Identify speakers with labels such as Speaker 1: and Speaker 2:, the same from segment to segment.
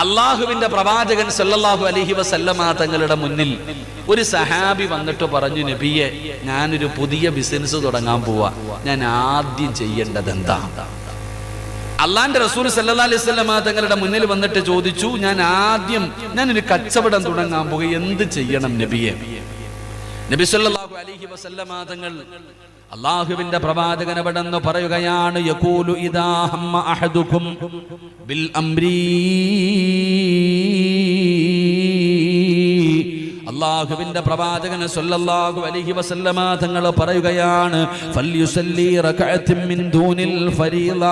Speaker 1: അള്ളാഹുവിന്റെ പ്രവാചകൻ സല്ലല്ലാഹു അലൈഹി വസല്ലമ തങ്ങളുടെ മുന്നിൽ ഒരു സഹാബി വന്നിട്ട് പറഞ്ഞു, നബിയെ, ഞാനൊരു പുതിയ ബിസിനസ് തുടങ്ങാൻ പോവാ, ഞാൻ ആദ്യം ചെയ്യേണ്ടത് എന്താ? അള്ളാന്റെ റസൂൽ സല്ലല്ലാഹു അലൈഹി വസല്ലമ തങ്ങളുടെ മുന്നിൽ വന്നിട്ട് ചോദിച്ചു, ഞാനൊരു കച്ചവടം തുടങ്ങാൻ പോകുക, എന്ത് ചെയ്യണം നബിയെ? നബി സല്ലല്ലാഹു അലൈഹി വസല്ലമ തങ്ങൾ അല്ലാഹുവിന്റെ പ്രവാചകൻ അവിടെന്ന് പറയുകയാണ്, യഖൂലു ഇദാ ഹമ്മ അഹദുകും ബിൽ അംരി, അല്ലാഹുവിന്റെ പ്രവാചകൻ സല്ലല്ലാഹു അലൈഹി വസല്ലമ തങ്ങൾ പറയുകയാണ്, ഫൽയുസല്ലി റകഅത്തിൻ മിൻ ദൂനിൽ ഫരീള.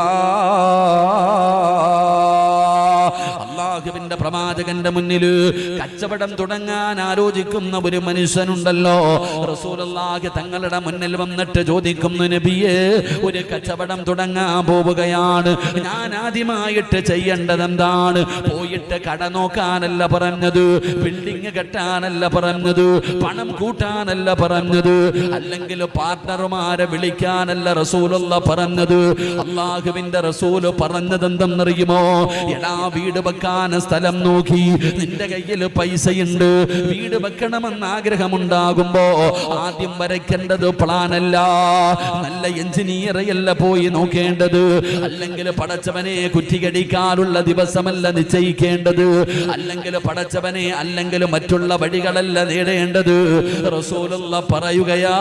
Speaker 1: അല്ലാഹുവിന്റെ പ്രവാചകന്റെ മുന്നിൽ കച്ചവടം തുടങ്ങാൻ ആലോചിക്കുന്ന ഒരു മനുഷ്യനുണ്ടല്ലോ, റസൂലുള്ളാഹി തങ്ങളുടെ മുന്നിൽ വന്നിട്ട് ചോദിക്കുന്നു, നബിയേ, ഒരു കച്ചവടം തുടങ്ങാൻ പോവുകയാണ്, ഞാൻ ആദ്യമായിട്ട് ചെയ്യേണ്ടത് എന്താണ്? പോയിട്ട് കട നോക്കാനല്ല പറഞ്ഞത്, ബിൽഡിംഗ് കെട്ടാനല്ല പറഞ്ഞത്, പണം കൂട്ടാനല്ല പറഞ്ഞത്, അല്ലെങ്കിൽ പാർട്ണർമാരെ വിളിക്കാനല്ല റസൂലുള്ള പറഞ്ഞത്. അല്ലാഹുവിന്റെ റസൂല് പറഞ്ഞത് എന്തെന്നറിയുമോ? എടാ, വീട് വെക്കാൻ സ്ഥലം നോക്കി, നിന്റെ കയ്യിൽ പൈസയുണ്ട്, വീട് വെക്കണമെന്ന് ആഗ്രഹമുണ്ടാകുമ്പോ ആദ്യം വരയ്ക്കേണ്ടത് പ്ലാനല്ല, നല്ല എഞ്ചിനീയറെയല്ല പോയി നോക്കേണ്ടത്, അല്ലെങ്കിൽ പടച്ചവനെ കുറ്റികടിക്കാനുള്ള ദിവസമല്ല നിശ്ചയിക്കേണ്ടത്, അല്ലെങ്കിൽ മറ്റുള്ള വഴികളല്ല നേടേണ്ടത്. റസൂലുള്ള പറയുകയാ,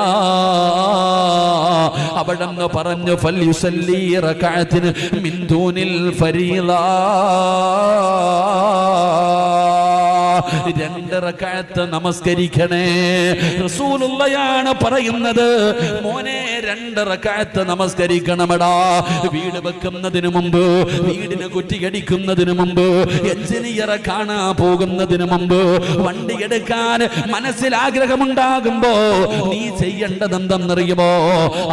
Speaker 1: അവിടെന്ന് പറഞ്ഞു, ഫൽയുസല്ലി റകഅത്തിൻ മിൻ ദൂനിൽ ഫരീള, 2 റകഅത്ത് നമസ്കരിക്കണേ. റസൂലുള്ളയാണ് പറയുന്നത്, മോനെ, 2 റകഅത്ത് നമസ്കരിക്കണമെടാ. വീട് വെക്കുന്നതിന് മുമ്പ്, വീടിന് കുറ്റിയടിക്കുന്നതിന് മുമ്പ്, എഞ്ചിനീയറെ കാണാൻ പോകുന്നതിന് മുമ്പ്, വണ്ടി എടുക്കാൻ മനസ്സിൽ ആഗ്രഹമുണ്ടാകുമ്പോ നീ ചെയ്യേണ്ടത് എന്തെന്നറിയുമോ?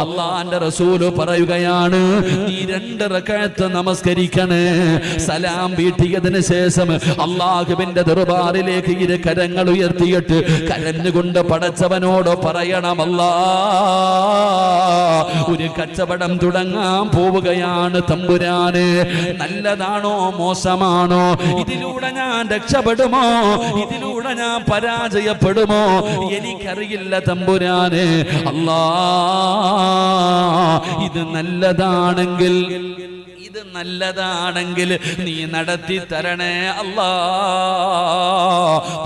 Speaker 1: അള്ളാന്റെ റസൂല് പറയുകയാണ്, നീ 2 റകഅത്ത് നമസ്കരിക്കണേ. സലാം വീട്ടിയതിന് ശേഷം അള്ളാഹുവിന്റെ ദർബാറിലേക്ക് ഇരു കരങ്ങൾ ഉയർത്തിയിട്ട് കരഞ്ഞുകൊണ്ട് പടച്ചവനോട് പറയണം, അല്ലാ, ഒരു കച്ചവടം തുടങ്ങാൻ പോവുകയാണ് തമ്പുരാനെ, നല്ലതാണോ മോശമാണോ? ഇതിലൂടെ ഞാൻ രക്ഷപ്പെടുമോ? ഇതിലൂടെ ഞാൻ പരാജയപ്പെടുമോ? എനിക്കറിയില്ല തമ്പുരാനെ. അല്ലാ, ഇത് നല്ലതാണെങ്കിൽ നീ നടത്തി തരണേ അല്ലാ.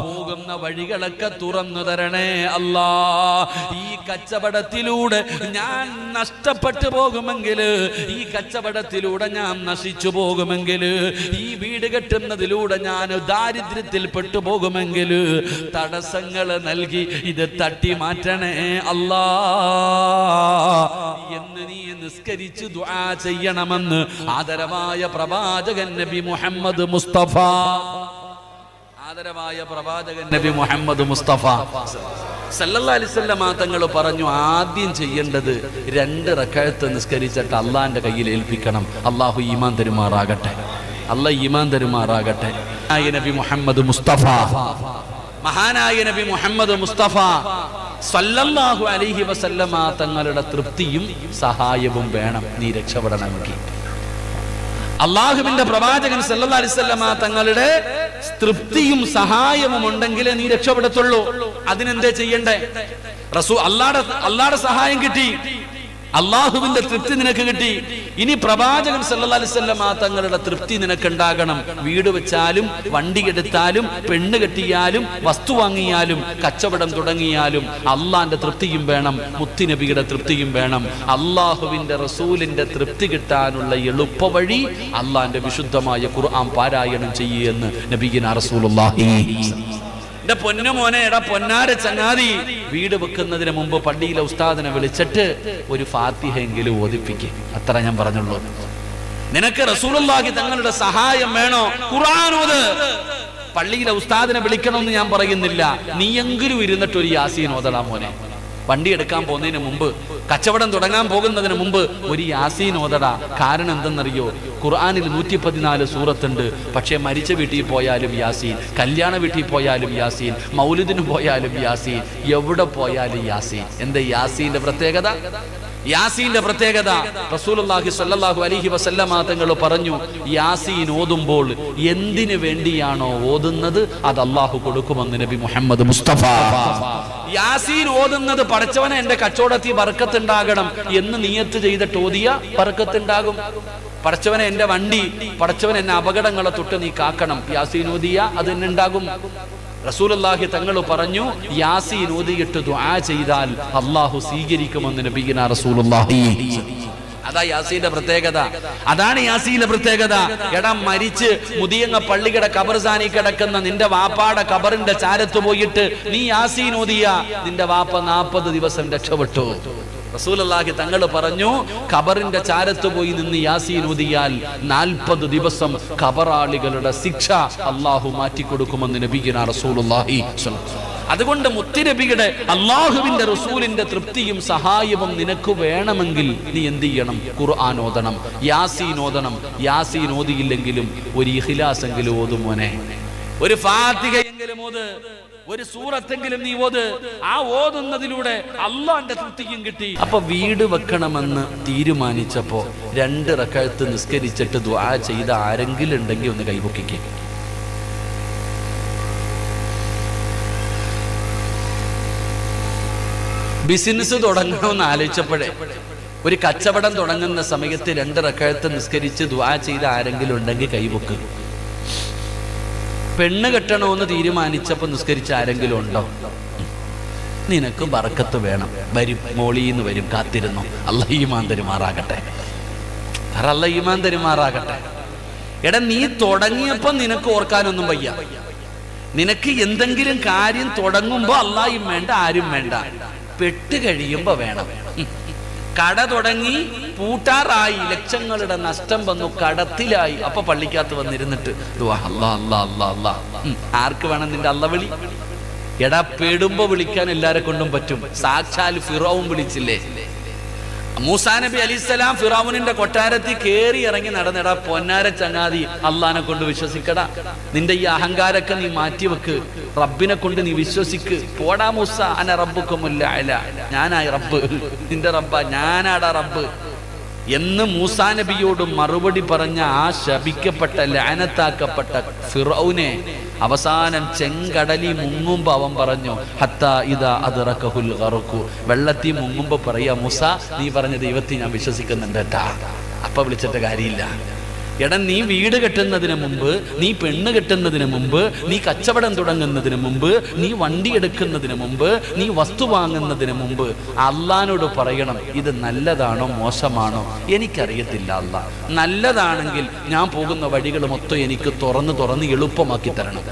Speaker 1: പോകുന്ന വഴികളൊക്കെ തുറന്നു തരണേ അല്ലാ. ഈ കച്ചവടത്തിലൂടെ ഞാൻ നഷ്ടപ്പെട്ടു പോകുമെങ്കിൽ, ഈ കച്ചവടത്തിലൂടെ ഞാൻ നശിച്ചു പോകുമെങ്കിൽ, ഈ വീട് കെട്ടുന്നതിലൂടെ ഞാൻ ദാരിദ്ര്യത്തിൽ പെട്ടുപോകുമെങ്കിൽ തടസ്സങ്ങൾ നൽകി ഇത് തട്ടി മാറ്റണേ അല്ലാ എന്ന് നീ നിസ്കരിച്ച് ദുആ ചെയ്യണമെന്ന് ആദരവായ പ്രവാചകൻ നബി മുഹമ്മദ് മുസ്തഫ, ആദരവായ പ്രവാചകൻ നബി മുഹമ്മദ് മുസ്തഫ സല്ലല്ലാഹു അലൈഹി വസല്ലം തങ്ങൾ പറഞ്ഞു, ആദ്യം ചെയ്യേണ്ടത് 2 റകഅത്ത് നിസ്കരിച്ചിട്ട് അള്ളാന്റെ കയ്യിൽ ഏൽപ്പിക്കണം. അള്ളാഹു ഈമാൻ തരുമാറാകട്ടെ, അള്ളാഹ് ഈമാൻ തരുമാറാകട്ടെ. നബി മുഹമ്മദ് മുസ്തഫ, മഹാനായ നബി മുഹമ്മദ് മുസ്തഫ സല്ലല്ലാഹു അലൈഹി വസല്ലമ തങ്ങളുടെ തൃപ്തിയും സഹായവും വേണം നീ രക്ഷപ്പെടണമെങ്കിൽ. അള്ളാഹുവിന്റെ പ്രവാചകൻ സല്ലല്ലാഹു അലൈഹി വസല്ലമ തങ്ങളുടെ തൃപ്തിയും സഹായവും ഉണ്ടെങ്കിലേ നീ രക്ഷപ്പെടത്തുള്ളൂ. അതിനെന്താ ചെയ്യണ്ടേ? അള്ളാഹുടെ സഹായം കിട്ടി, അള്ളാഹുവിന്റെ തൃപ്തി നിനക്ക് കിട്ടി. ഇനി പ്രവാചകൻ സല്ലല്ലാഹു അലൈഹി വസല്ലം തങ്ങളുടെ തൃപ്തി നിനക്കുണ്ടാകണം. വീട് വെച്ചാലും, വണ്ടി എടുത്താലും, പെണ്ണ് കെട്ടിയാലും, വസ്തു വാങ്ങിയാലും, കച്ചവടം തുടങ്ങിയാലും അള്ളാന്റെ തൃപ്തിയും വേണം, മുത്തുനബിയുടെ തൃപ്തിയും വേണം. അള്ളാഹുവിന്റെ റസൂലിന്റെ തൃപ്തി കിട്ടാനുള്ള എളുപ്പ വഴി അള്ളാന്റെ വിശുദ്ധമായ ഖുർആൻ പാരായണം ചെയ്യുമെന്ന് നബിയിന റസൂലുള്ളാഹി. എന്റെ പൊന്നു മോനെ, എടാ പൊന്നാര ചങ്ങാതി, വീട് വെക്കുന്നതിന് മുമ്പ് പള്ളിയിലെ ഉസ്താദിനെ വിളിച്ചിട്ട് ഒരു ഫാത്തിഹ എങ്കിലും ഓതിപ്പിക്കുക. അത്ര ഞാൻ പറഞ്ഞുള്ളൂ. നിനക്ക് റസൂലുള്ളാഹി തങ്ങളുടെ സഹായം വേണോ? ഖുർആൻ ഓത്. പള്ളിയിലെ ഉസ്താദിനെ വിളിക്കണമെന്ന് ഞാൻ പറയുന്നില്ല, നീയെങ്കിലും ഇരുന്നിട്ട് ഒരു യാസീൻ ഓതടാ മോനെ. വണ്ടി എടുക്കാൻ പോകുന്നതിന് മുമ്പ്, കച്ചവടം തുടങ്ങാൻ പോകുന്നതിന് മുമ്പ് ഒരു യാസീൻ ഓതടാ. കാരണം എന്തെന്നറിയോ? ഖുർആനിൽ 114 സൂറത്തുണ്ട്. പക്ഷേ മരിച്ച വീട്ടിൽ പോയാലും യാസീൻ, കല്യാണ വീട്ടിൽ പോയാലും യാസീൻ, മൗലിദിന് പോയാലും യാസീൻ, എവിടെ പോയാലും യാസീൻ. എന്താ യാസീന്റെ പ്രത്യേകത? യാസീന്റെ പ്രത്യേകത റസൂലുള്ളാഹി സ്വല്ലല്ലാഹു അലൈഹി വസല്ലമ തങ്ങൾ പറഞ്ഞു, യാസീൻ ഓതുമ്പോൾ എന്തിനു വേണ്ടിയാണോ ഓതുന്നത് അത് അല്ലാഹു കൊടുക്കുമെന്ന് നബി മുഹമ്മദ് മുസ്തഫ. യാസീൻ ഓതുന്നത് പടച്ചവനെ എന്റെ കച്ചവടത്തിൽ ബർക്കത്തുണ്ടാകണം എന്ന് നിയത്ത് ചെയ്തിട്ട് ഓതിയ ബർക്കത്തുണ്ടാകും. പടച്ചവനെ എന്റെ വണ്ടി, പടച്ചവൻ എന്നെ അപകടങ്ങളെ തൊട്ട് നീ കാക്കണം, യാസീൻ ഓതിയ അത് തന്നെ ഉണ്ടാകും. റസൂലുള്ളാഹി തങ്ങൾ പറഞ്ഞു, യാസീൻ ഓതിയിട്ട് ദുആ ചെയ്താൽ അല്ലാഹു സ്വീകരിക്കുമെന്ന് നബിയിന റസൂലുള്ളാഹി. അതാ യാസീന്റെ പ്രത്യേകത, അതാണ് യാസീന്റെ പ്രത്യേകത. എടാ, മരിച്ച് മുതിയങ്ങ പള്ളിയുടെ ഖബർസാനി കിടക്കുന്ന നിന്റെ വാപ്പാടെ ഖബറിന്റെ ചാരത്ത് പോയിട്ട് നീ യാസീൻ ഓതിയ നിന്റെ വാപ്പ 40 ദിവസം രക്ഷപ്പെട്ടു. റസൂലുള്ളാഹി തങ്ങൾ പറഞ്ഞു, ഖബറിന്റെ ചാരത്ത് പോയി നിന്ന് യാസീൻ ഓതിയാൽ 40 ദിവസം ഖബറാളികളുടെ ശിക്ഷ അല്ലാഹു മാറ്റിക്കൊടുക്കുമെന്ന് നബിയിന റസൂലുള്ളാഹി. അതുകൊണ്ട് മുത്തുനബിയുടെ അല്ലാഹുവിന്റെ റസൂലിന്റെ തൃപ്തിയും സഹായവും നിനക്ക് വേണമെങ്കിൽ നീ എന്ത് ചെയ്യണം? ഖുർആൻ ഓതണം, യാസീൻ ഓതണം. യാസീൻ ഓതിയില്ലെങ്കിലും ഒരു ഇഖ്ലാസ് എങ്കിലും ഓതു മോനെ, ഒരു ഫാത്തിഹയെങ്കിലും ഓത്, ഒരു സൂറത്തെങ്കിലും നീ ഓത്. ആ ഓതുന്നതിലൂടെ അല്ലാഹുവിന്റെ തൃപ്തിയും കിട്ടി. അപ്പൊ വീട് വെക്കണമെന്ന് തീരുമാനിച്ചപ്പോ 2 റക്അത്ത് നിസ്കരിച്ചിട്ട് ദുആ ചെയ്ത ആരെങ്കിലും ഉണ്ടെങ്കിൽ ഒന്ന് കൈപൊക്കിക്കേ. ബിസിനസ് തുടങ്ങണമെന്ന് ആലോചിച്ചപ്പോഴേ, ഒരു കച്ചവടം തുടങ്ങുന്ന സമയത്ത് 2 റക്അത്ത് നിസ്കരിച്ച് ദുആ ചെയ്ത ആരെങ്കിലും ഉണ്ടെങ്കിൽ കൈപൊക്ക്. പെണ്ണ് കെട്ടണമെന്ന് തീരുമാനിച്ചപ്പോൾ നിസ്കരിച്ച ആരെങ്കിലും ഉണ്ടോ? നിനക്ക് ബർക്കത്ത് വേണം, വരും, മോളീന്ന് വരും, കാത്തിരുന്നു. അല്ലാഹു ഈമാൻ തരുമാറാകട്ടെ, അല്ലാഹു ഈമാൻ തരുമാറാകട്ടെ. എടാ, നീ തുടങ്ങിയപ്പോ നിനക്ക് ഓർക്കാനൊന്നും വയ്യ. നിനക്ക് എന്തെങ്കിലും കാര്യം തുടങ്ങുമ്പോ അല്ലാഹും വേണ്ട, ആരും വേണ്ട. പെട്ട് കഴിയുമ്പോ വേണം. കട തുടങ്ങി പൂട്ടാറായി, ലക്ഷങ്ങളുടെ നഷ്ടം വന്നു, കടത്തിലായി. അപ്പൊ പള്ളിക്കകത്ത് വന്നിരുന്നിട്ട് അല്ലാ അല്ലാ അല്ലാ അല്ലാ. ആർക്ക് വേണം നിന്റെ അല്ല വിളി? എടാ, പെടുമ്പോ വിളിക്കാൻ എല്ലാരെ കൊണ്ടും പറ്റും. സാക്ഷാൽ ഫിറഔൻ വിളിച്ചില്ലേ? മൂസാ നബി അലൈഹിസ്സലാം ഫിറഔനിന്റെ കൊട്ടാരത്തിൽ കേറി ഇറങ്ങി നടന്നെടാ പൊന്നാര ചങ്ങാതി, അള്ളാനെ കൊണ്ട് വിശ്വസിക്കടാ. നിന്റെ ഈ അഹങ്കാരൊക്കെ നീ മാറ്റിവെക്ക്, റബ്ബിനെ കൊണ്ട് നീ വിശ്വസിക്ക്. പോടാ മൂസ, അന റബ്ബുക്കുമുൽ അഅല, ഞാനായി റബ്ബ്, നിന്റെ റബ്ബ, ഞാനാടാ റബ്ബ് എന്ന് മൂസാ നബിയോട് മറുപടി പറഞ്ഞ ആ ശപിക്കപ്പെട്ട ലഅനത്താക്കപ്പെട്ട ഫിറഔനെ അവസാനം ചെങ്കടലി മുങ്ങുമ്പോ അവൻ പറഞ്ഞു, ഹത്താ ഇദാ അദ്റകഹുൽ ഗർഖു, വെള്ളത്തിൽ മുങ്ങുമ്പോ പറയാ, മൂസ നീ പറഞ്ഞ ദൈവത്തെ ഞാൻ വിശ്വസിക്കുന്നുണ്ട് കേട്ടാ. അപ്പൊ വിളിച്ചിട്ട് കാര്യമില്ല. എടാ, നീ വീട് കെട്ടുന്നതിന് മുമ്പ്, നീ പെണ്ണ് കെട്ടുന്നതിന് മുമ്പ്, നീ കച്ചവടം തുടങ്ങുന്നതിന് മുമ്പ്, നീ വണ്ടി എടുക്കുന്നതിന് മുമ്പ്, നീ വസ്തു വാങ്ങുന്നതിന് മുമ്പ് അള്ളാനോട് പറയണം, ഇത് നല്ലതാണോ മോശമാണോ എനിക്കറിയത്തില്ല അല്ലാ. നല്ലതാണെങ്കിൽ ഞാൻ പോകുന്ന വഴികൾ മൊത്തം എനിക്ക് തുറന്ന് എളുപ്പമാക്കി തരണം,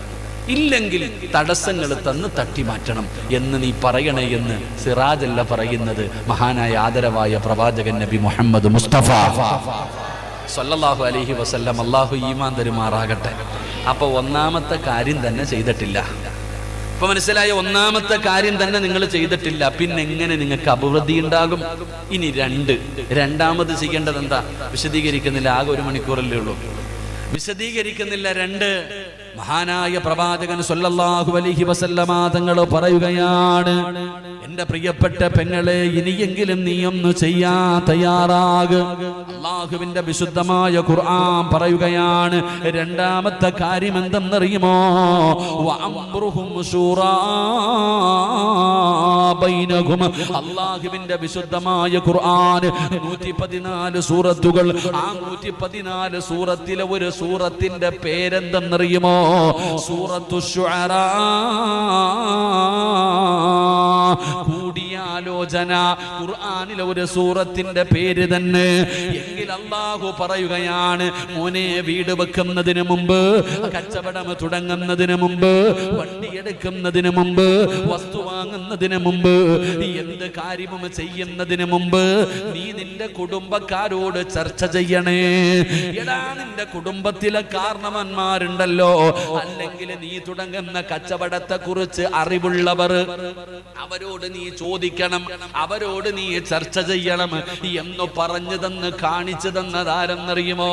Speaker 1: ഇല്ലെങ്കിൽ തടസ്സങ്ങൾ തന്ന് തട്ടി മാറ്റണം എന്ന് നീ പറയണേ എന്ന് സിറാജല്ല പറയുന്നത്, മഹാനായ ആദരവായ പ്രവാചകൻ നബി മുഹമ്മദ് മുസ്തഫ സല്ലല്ലാഹു അലൈഹി വസല്ലം. അല്ലാഹു ഈമാൻ തരുമാറാകട്ടെ. അപ്പൊ ഒന്നാമത്തെ കാര്യം തന്നെ ചെയ്തിട്ടില്ല. ഇപ്പൊ മനസ്സിലായ? ഒന്നാമത്തെ കാര്യം തന്നെ നിങ്ങൾ ചെയ്തിട്ടില്ല. പിന്നെ എങ്ങനെ നിങ്ങൾക്ക് അഭിവൃദ്ധി ഉണ്ടാകും? ഇനി രണ്ടാമത് ചെയ്യേണ്ടത് എന്താ? വിശദീകരിക്കുന്നില്ല, ആകെ 1 മണിക്കൂറല്ലേ ഉള്ളൂ. വിശദീകരിക്കുന്നില്ല. 2, മഹാനായ പ്രവാചകൻ സല്ലല്ലാഹു അലൈഹി വസല്ലമ തങ്ങൾ പറയുകയാണ്, എന്റെ പ്രിയപ്പെട്ട പെങ്ങളെ, ഇനിയെങ്കിലും നീ ഒന്ന് ചെയ്യാൻ തയ്യാറാക്. അല്ലാഹുവിന്റെ വിശുദ്ധമായ ഖുർആൻ പറയുകയാണ്, രണ്ടാമത്തെ കാര്യം എന്തെന്നറിയുമോ? വഅംറുഹും ശൂറാ ബൈനഹും. അല്ലാഹുവിന്റെ വിശുദ്ധമായ ഖുർആൻ 114 സൂറത്തുകൾ. ആ 114 സൂറത്തിലെ ഒരു സൂറത്തിന്റെ പേരെന്തെന്നറിയുമോ? സൂറത്തു ശുഅറാ. കൂടിയാലോചന ഖുർആനിലെ ഒരു സൂറത്തിന്റെ പേര് തന്നെ. എങ്കിൽ അല്ലാഹു പറയുകയാണ്, മോനെ, വീട് വെക്കുന്നതിന് മുമ്പ്, കച്ചവടം തുടങ്ങുന്നതിന് മുമ്പ്, വണ്ടി എടുക്കുന്നതിന് മുമ്പ്, വസ്തു വാങ്ങുന്നതിന് മുമ്പ്, എന്ത് കാര്യവും ചെയ്യുന്നതിന് മുമ്പ് നീ നിന്റെ കുടുംബക്കാരോട് ചർച്ച ചെയ്യണേ. എടാ, നിന്റെ കുടുംബത്തിലെ കാരണവന്മാരുണ്ടല്ലോ, അല്ലെങ്കിൽ നീ തുടങ്ങുന്ന കച്ചവടത്തെ കുറിച്ച് അറിവുള്ളവർ, അവരോട് നീ ചോദിക്കണം, അവരോട് നീ ചർച്ച ചെയ്യണം എന്ന് പറഞ്ഞു തന്ന് കാണിച്ചു കാണിച്ചു തന്നതാരെന്നറിയുമോ?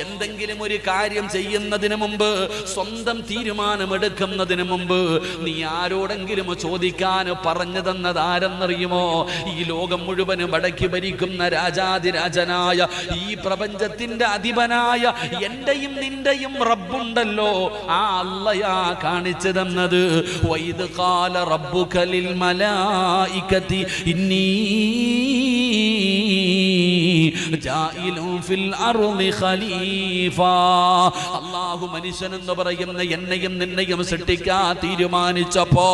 Speaker 1: എന്തെങ്കിലും ഒരു കാര്യം ചെയ്യുന്നതിന് മുമ്പ്, സ്വന്തം തീരുമാനമെടുക്കുന്നതിന് മുമ്പ് നീ ആരോടെങ്കിലും ചോദിക്കാൻ പറഞ്ഞു തന്നതാരെന്നറിയുമോ? ഈ ലോകം മുഴുവനും അടക്കി ഭരിക്കുന്ന രാജാതിരാജനായ, ഈ പ്രപഞ്ചത്തിന്റെ അധിപനായ എന്റെയും നിന്റെയും റബ്ബുണ്ടല്ലോ, ആ അല്ലാഹയാ കാണിച്ചു തന്നത്. വൈദ് ഖാല റബ്ബുക ലിൽ മലായികതി ഇന്നി ജാഇലു ഫിൽ അർളി ഖലീഫ. അല്ലാഹു മനുഷ്യനെന്ന് പറയുന്ന എന്നെയും നിന്നെയും സൃഷ്ടിക്കാൻ തീരുമാനിച്ചപ്പോ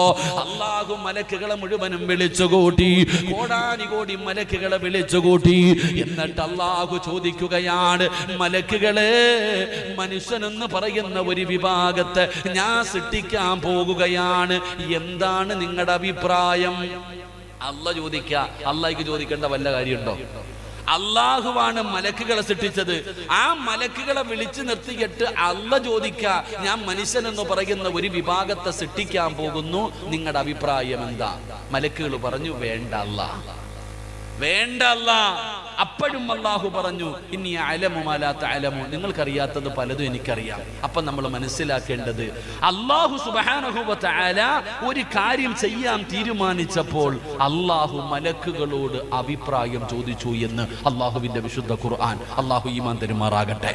Speaker 1: അല്ലാഹു മലക്കുകളെ മുഴുവനും വിളിച്ചുകൂട്ടി, കോടാനുകോടി മലക്കുകളെ വിളിച്ചുകൂട്ടി. എന്നിട്ട് അല്ലാഹു ചോദിക്കുകയാണ്, മലക്കുകളെ, മനുഷ്യനെന്ന് പറയുന്ന ഒരു വിഭാഗത്തെ ഞാൻ സൃഷ്ടിക്കാൻ പോകുകയാണ്, എന്താണ് നിങ്ങളുടെ അഭിപ്രായം? അല്ലാഹ് ചോദിക്ക, അല്ലാഹ്ക്ക് ചോദിക്കേണ്ട വല്ല കാര്യമുണ്ടോ? അല്ലാഹുവാണ് മലക്കുകളെ സൃഷ്ടിച്ചത്. ആ മലക്കുകളെ വിളിച്ചു നിർത്തിയിട്ട് അല്ലാഹ് ചോദിക്ക, ഞാൻ മനുഷ്യനെന്ന് പറയുന്ന ഒരു വിഭാഗത്തെ സൃഷ്ടിക്കാൻ പോകുന്നു, നിങ്ങളുടെ അഭിപ്രായം എന്താ? മലക്കുകൾ പറഞ്ഞു, വേണ്ട അല്ലാഹ്, വേണ്ട അല്ലാഹ്. അപ്പോഴും അല്ലാഹു പറഞ്ഞു, ഇന്നി അഅലമു മാ ലാ തഅലമൂൻ, നിങ്ങൾക്കറിയാത്തത് പലതും എനിക്കറിയാം. അപ്പം നമ്മൾ മനസ്സിലാക്കേണ്ടത്, അല്ലാഹു സുബ്ഹാനഹു വ തആല ഒരു കാര്യം ചെയ്യാൻ തീരുമാനിച്ചപ്പോൾ അല്ലാഹു മലക്കുകളോട് അഭിപ്രായം ചോദിച്ചു എന്ന് അല്ലാഹുവിന്റെ വിശുദ്ധ ഖുർആൻ. അല്ലാഹു ഈമാൻ തരുമാറാകട്ടെ,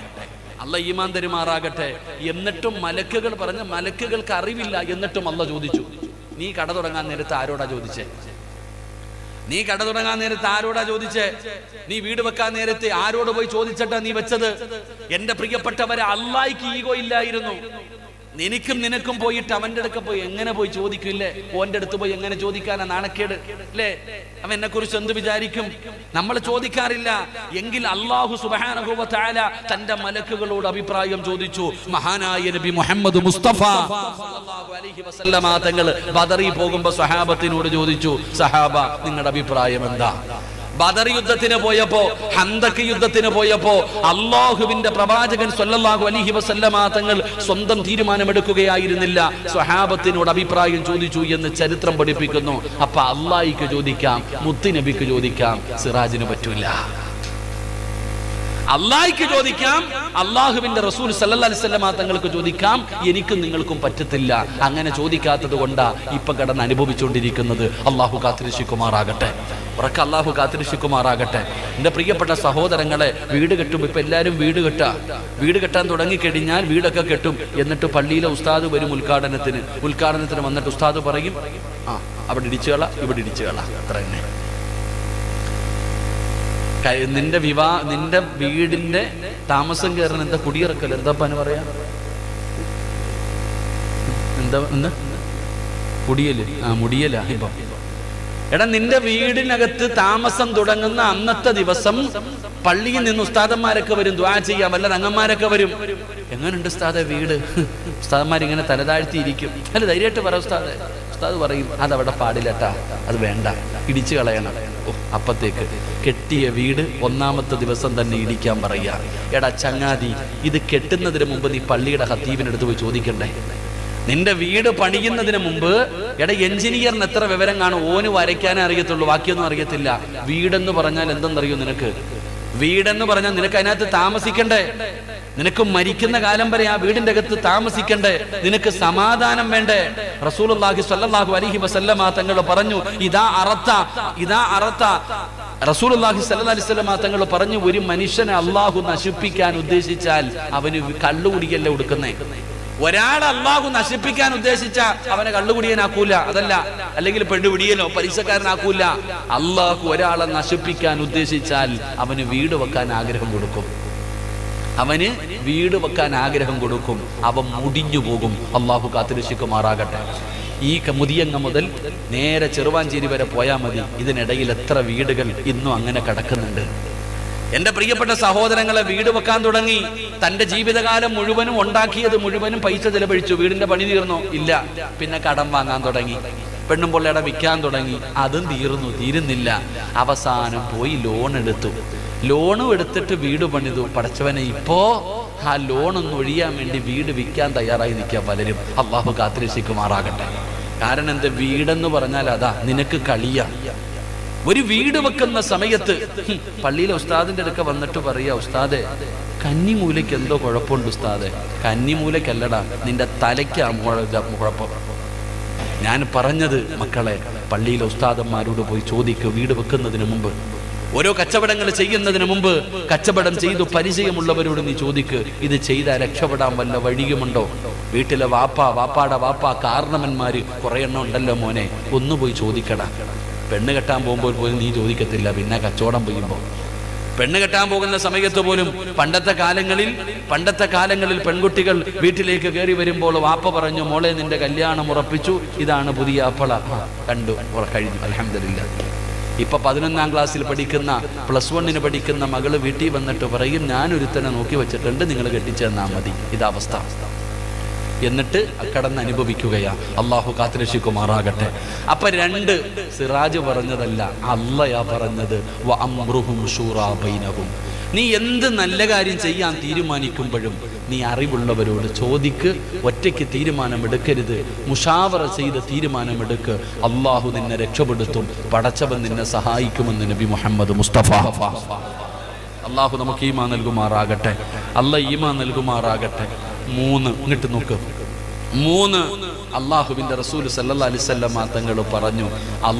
Speaker 1: അല്ലാഹ് ഈമാൻ തരുമാറാകട്ടെ. എന്നിട്ടും മലക്കുകൾ പറഞ്ഞ, മലക്കുകൾക്ക് അറിവില്ല, എന്നിട്ടും അല്ലാഹ് ചോദിച്ചു. നീ കട തുടങ്ങാൻ നേരത്ത് ആരോടാ ചോദിച്ചേ? നീ കട തുടങ്ങാൻ നേരത്തെ ആരോടാ ചോദിച്ചേ? നീ വീട് വെക്കാൻ നേരത്തെ ആരോട് പോയി ചോദിച്ചിട്ടാ നീ വെച്ചത്? എന്റെ പ്രിയപ്പെട്ടവരെ, അല്ലാഹ്ക്ക് ഈഗോ ഇല്ലായിരുന്നു. എനിക്കും നിനക്കും പോയിട്ട് അവന്റെ അടുക്ക പോയി എങ്ങനെ പോയി ചോദിക്കില്ലേ? ഓന്റെ അടുത്ത് പോയി എങ്ങനെ ചോദിക്കാനാ? നാണക്കേട് അല്ലേ? അവൻ എന്നെ കുറിച്ച് എന്ത് വിചാരിക്കും? നമ്മൾ ചോദിക്കാറില്ല. എങ്കിൽ അല്ലാഹു സുബ്ഹാനഹു വ തആല തന്റെ മലക്കുകളോട് അഭിപ്രായം ചോദിച്ചു. മഹാനായ നബി മുഹമ്മദ് മുസ്തഫ സല്ലല്ലാഹു അലൈഹി വസല്ലമ തങ്ങൾ ബദറി പോകുമ്പോൾ സ്വഹാബത്തിനോട് ചോദിച്ചു, സഹാബ, നിങ്ങളുടെ അഭിപ്രായം എന്താ? ബദർ യുദ്ധത്തിന് പോയപ്പോ, ഹന്തക്ക് യുദ്ധത്തിന് പോയപ്പോ അല്ലാഹുവിന്റെ പ്രവാചകൻ സല്ലല്ലാഹു അലൈഹി വസല്ലമ തങ്ങൾ സ്വന്തം തീരുമാനമെടുക്കുകയായിരുന്നില്ല, സ്വഹാബത്തിനോട് അഭിപ്രായം ചോദിച്ചു എന്ന് ചരിത്രം പഠിപ്പിക്കുന്നു. അപ്പൊ അല്ലാഹ്ക്ക് ചോദിക്കാം, മുത്തുനബിക്ക് ചോദിക്കാം, സിറാജിന് പറ്റൂല. അല്ലാഹ്ക്ക് ചോദിക്കാം, അല്ലാഹുവിന്റെ റസൂൽ സല്ലല്ലാഹു അലൈഹി വസല്ലമ തങ്ങൾക്ക് ചോദിക്കാം, എനിക്കും നിങ്ങൾക്കും പറ്റത്തില്ല. അങ്ങനെ ചോദിക്കാത്തത് കൊണ്ടാ ഇപ്പൊ കടന്ന് അനുഭവിച്ചുകൊണ്ടിരിക്കുന്നത്. അല്ലാഹു കാത്തിരക്ഷിക്കുമാറാകട്ടെ, ഉറക്ക അല്ലാഹു കാത്തിരക്ഷിക്കുമാറാകട്ടെ. എന്റെ പ്രിയപ്പെട്ട സഹോദരങ്ങളെ, വീട് കെട്ടും. ഇപ്പൊ എല്ലാവരും വീട് കെട്ടാൻ തുടങ്ങിക്കഴിഞ്ഞാൽ വീടൊക്കെ കെട്ടും. എന്നിട്ട് പള്ളിയിലെ ഉസ്താദ് വരും ഉദ്ഘാടനത്തിന് വന്നിട്ട് ഉസ്താദ് പറയും, ആ അവിടെ ഇടിച്ചുകള, ഇവിടെ ഇടിച്ചുകള, അത്ര തന്നെ. നിന്റെ വീടിന്റെ താമസം കയറുന്ന എന്താ കുടിയിറക്കൽ, എന്താ പന് പറയാ, എന്താ കുടിയല്? മുടിയല. ഇപ്പൊ എടാ, നിന്റെ വീടിനകത്ത് താമസം തുടങ്ങുന്ന അന്നത്തെ ദിവസം പള്ളിയിൽ നിന്ന് ഉസ്താദന്മാരൊക്കെ വരും, ദുആ ചെയ്യാൻ വല്ല തങ്ങന്മാരൊക്കെ വരും. എങ്ങനെയുണ്ട് ഉസ്താദെ വീട്? ഉസ്താദന്മാരിങ്ങനെ തലതാഴ്ത്തിയിരിക്കും. അല്ല, ധൈര്യമായിട്ട് പറ ഉസ്താദെ. ഉസ്താദ് പറയും, അതവിടെ പാടില്ലട്ടാ, അത് വേണ്ട, ഇടിച്ചു കളയണം. അപ്പത്തേക്ക് കെട്ടിയ വീട് ഒന്നാമത്തെ ദിവസം തന്നെ ഇടിക്കാൻ പറയാ. എടാ ചങ്ങാതി, ഇത് കെട്ടുന്നതിന് മുമ്പ് നീ പള്ളിയുടെ ഖത്തീബിനടുത്ത് പോയി ചോദിക്കണ്ടേ? നിന്റെ വീട് പണിയുന്നതിന് മുമ്പ്, എടാ എഞ്ചിനീയറിന് എത്ര വിവരം കാണും? ഓന് വരയ്ക്കാനേ അറിയത്തുള്ളൂ, ബാക്കിയൊന്നും അറിയത്തില്ല. വീടെന്ന് പറഞ്ഞാൽ എന്തെന്നറിയോ നിനക്ക്? വീടെന്ന് പറഞ്ഞാൽ നിനക്ക് അതിനകത്ത് താമസിക്കണ്ടേ? നിനക്ക് മരിക്കുന്ന കാലം വരെ ആ വീടിന്റെ അകത്ത് താമസിക്കണ്ടേ? നിനക്ക് സമാധാനം വേണ്ടേ? റസൂലുള്ളാഹി സ്വല്ലല്ലാഹു അലൈഹി വസല്ലമ തങ്ങൾ പറഞ്ഞു, ഇദാ അറത്ത റസൂലുള്ളാഹി സ്വല്ലല്ലാഹു അലൈഹി വസല്ലമ തങ്ങൾ പറഞ്ഞു, ഒരു മനുഷ്യനെ അല്ലാഹു നശിപ്പിക്കാൻ ഉദ്ദേശിച്ചാൽ അവന് കള്ളുകുടിയല്ലേ കൊടുക്കുന്നേ. ഒരാളെ അല്ലാഹു നശിപ്പിക്കാൻ ഉദ്ദേശിച്ച അവനെ കള്ളുകുടിയനാക്കൂല, അതല്ല, അല്ലെങ്കിൽ പെണ്ണുപിടിയനോ പരീക്ഷക്കാരനാക്കൂല. അല്ലാഹു ഒരാളെ നശിപ്പിക്കാൻ ഉദ്ദേശിച്ചാൽ അവന് വീട് വെക്കാൻ ആഗ്രഹം കൊടുക്കും. അവൻ മുടിഞ്ഞു പോകും. അല്ലാഹു കാത്തിരക്ഷിക്കുമാറാകട്ടെ. ഈ മുതിയങ്ങ മുതൽ നേരെ ചെറുവാഞ്ചേരി വരെ പോയാൽ മതി. ഇതിനിടയിൽ എത്ര വീടുകൾ ഇന്നും അങ്ങനെ കിടക്കുന്നുണ്ട്. എന്റെ പ്രിയപ്പെട്ട സഹോദരങ്ങളെ, വീട് വെക്കാൻ തുടങ്ങി. തന്റെ ജീവിതകാലം മുഴുവനും ഉണ്ടാക്കിയത് മുഴുവനും പൈസ ചെലവഴിച്ചു. വീടിന്റെ പണി തീർന്നോ? ഇല്ല. പിന്നെ കടം വാങ്ങാൻ തുടങ്ങി, പെണ്ണും പൊള്ളയുടെ വിൽക്കാൻ തുടങ്ങി. അതും തീരുന്നില്ല. അവസാനം പോയി ലോണും എടുത്തിട്ട് വീട് പണിതു. പടച്ചവനെ, ഇപ്പോ ആ ലോണൊന്ന് ഒഴിയാൻ വേണ്ടി വീട് വിൽക്കാൻ തയ്യാറായി നിൽക്കാൻ പലരും. അല്ലാഹു കാത്തിരക്ഷിക്കുമാറാകട്ടെ. കാരണം എന്താ? വീടെന്ന് പറഞ്ഞാൽ അതാ നിനക്ക് കളിയാ. ഒരു വീട് വെക്കുന്ന സമയത്ത് പള്ളിയിലെ ഉസ്താദിന്റെ അടുക്ക വന്നിട്ട് പറയാ, ഉസ്താദെ കന്നിമൂലയ്ക്ക് എന്തോ കുഴപ്പമുണ്ട് ഉസ്താദെ. കന്നിമൂലയ്ക്കല്ലടാ, നിന്റെ തലയ്ക്ക് കുഴപ്പം. ഞാൻ പറഞ്ഞത് മക്കളെ, പള്ളിയിലെ ഉസ്താദന്മാരോട് പോയി ചോദിക്കുക. വീട് വെക്കുന്നതിന് മുമ്പ്, ഓരോ കച്ചവടങ്ങൾ ചെയ്യുന്നതിന് മുമ്പ് കച്ചവടം ചെയ്തു പരിചയമുള്ളവരോട് നീ ചോദിക്ക്, ഇത് ചെയ്താൽ രക്ഷപ്പെടാൻ വല്ല വഴിയുമുണ്ടോ? വീട്ടിലെ വാപ്പാടെ വാപ്പ കാരണവന്മാര് കുറെ എണ്ണം ഉണ്ടല്ലോ മോനെ, ഒന്ന് പോയി ചോദിക്കടാ. പെണ്ണ് കെട്ടാൻ പോകുമ്പോൾ പോലും നീ ചോദിക്കത്തില്ല, പിന്നെ കച്ചവടം ചെയ്യുമ്പോൾ. പെണ്ണ് കെട്ടാൻ പോകുന്ന സമയത്ത് പോലും പണ്ടത്തെ കാലങ്ങളിൽ പെൺകുട്ടികൾ വീട്ടിലേക്ക് കയറി വരുമ്പോൾ വാപ്പ പറഞ്ഞു, മോളെ നിന്റെ കല്യാണം ഉറപ്പിച്ചു, ഇതാണ് പുതിയ അപ്പള. കണ്ടു, കഴിഞ്ഞു, അൽഹംദുലില്ലാഹ്. ഇപ്പൊ 11ാം ക്ലാസ്സിൽ പഠിക്കുന്ന, +1 പഠിക്കുന്ന മകള് വീട്ടിൽ വന്നിട്ട് പറയും, ഞാനൊരുത്തനെ നോക്കി വെച്ചിട്ടുണ്ട്, നിങ്ങൾ കെട്ടിച്ചെന്നാ മതി. ഇതവസ്ഥ. എന്നിട്ട് കടന്ന് അനുഭവിക്കുകയാ. അള്ളാഹു കാത്തുരക്ഷിക്കുമാറാകട്ടെ. അപ്പൊ 2 സിറാജ് പറഞ്ഞതല്ല, അള്ളയാ പറഞ്ഞത്. വഅംറുഹും ശൂറാ ബൈനഹും. നീ എന്ത് നല്ല കാര്യം ചെയ്യാൻ തീരുമാനിക്കുമ്പോഴും നീ അറിവുള്ളവരോട് ചോദിക്ക്. ഒറ്റയ്ക്ക് തീരുമാനമെടുക്കരുത്, മുഷാവറ ചെയ്ത് തീരുമാനമെടുക്ക്. അള്ളാഹു നിന്നെ രക്ഷപ്പെടുത്തും, പടച്ചവൻ നിന്നെ സഹായിക്കുമെന്ന് നബി മുഹമ്മദ് മുസ്തഫ. അള്ളാഹു നമുക്ക് ഈമാൻ നൽകുമാറാകട്ടെ. അള്ളാഹ് ഈമാൻ നൽകുമാറാകട്ടെ. 3 ഇങ്ങോട്ട് നോക്ക്. 3 അള്ളാഹുവിന്റെ റസൂൽ സല്ലല്ലാഹു അലൈഹി വസല്ലം തങ്ങൾ പറഞ്ഞു,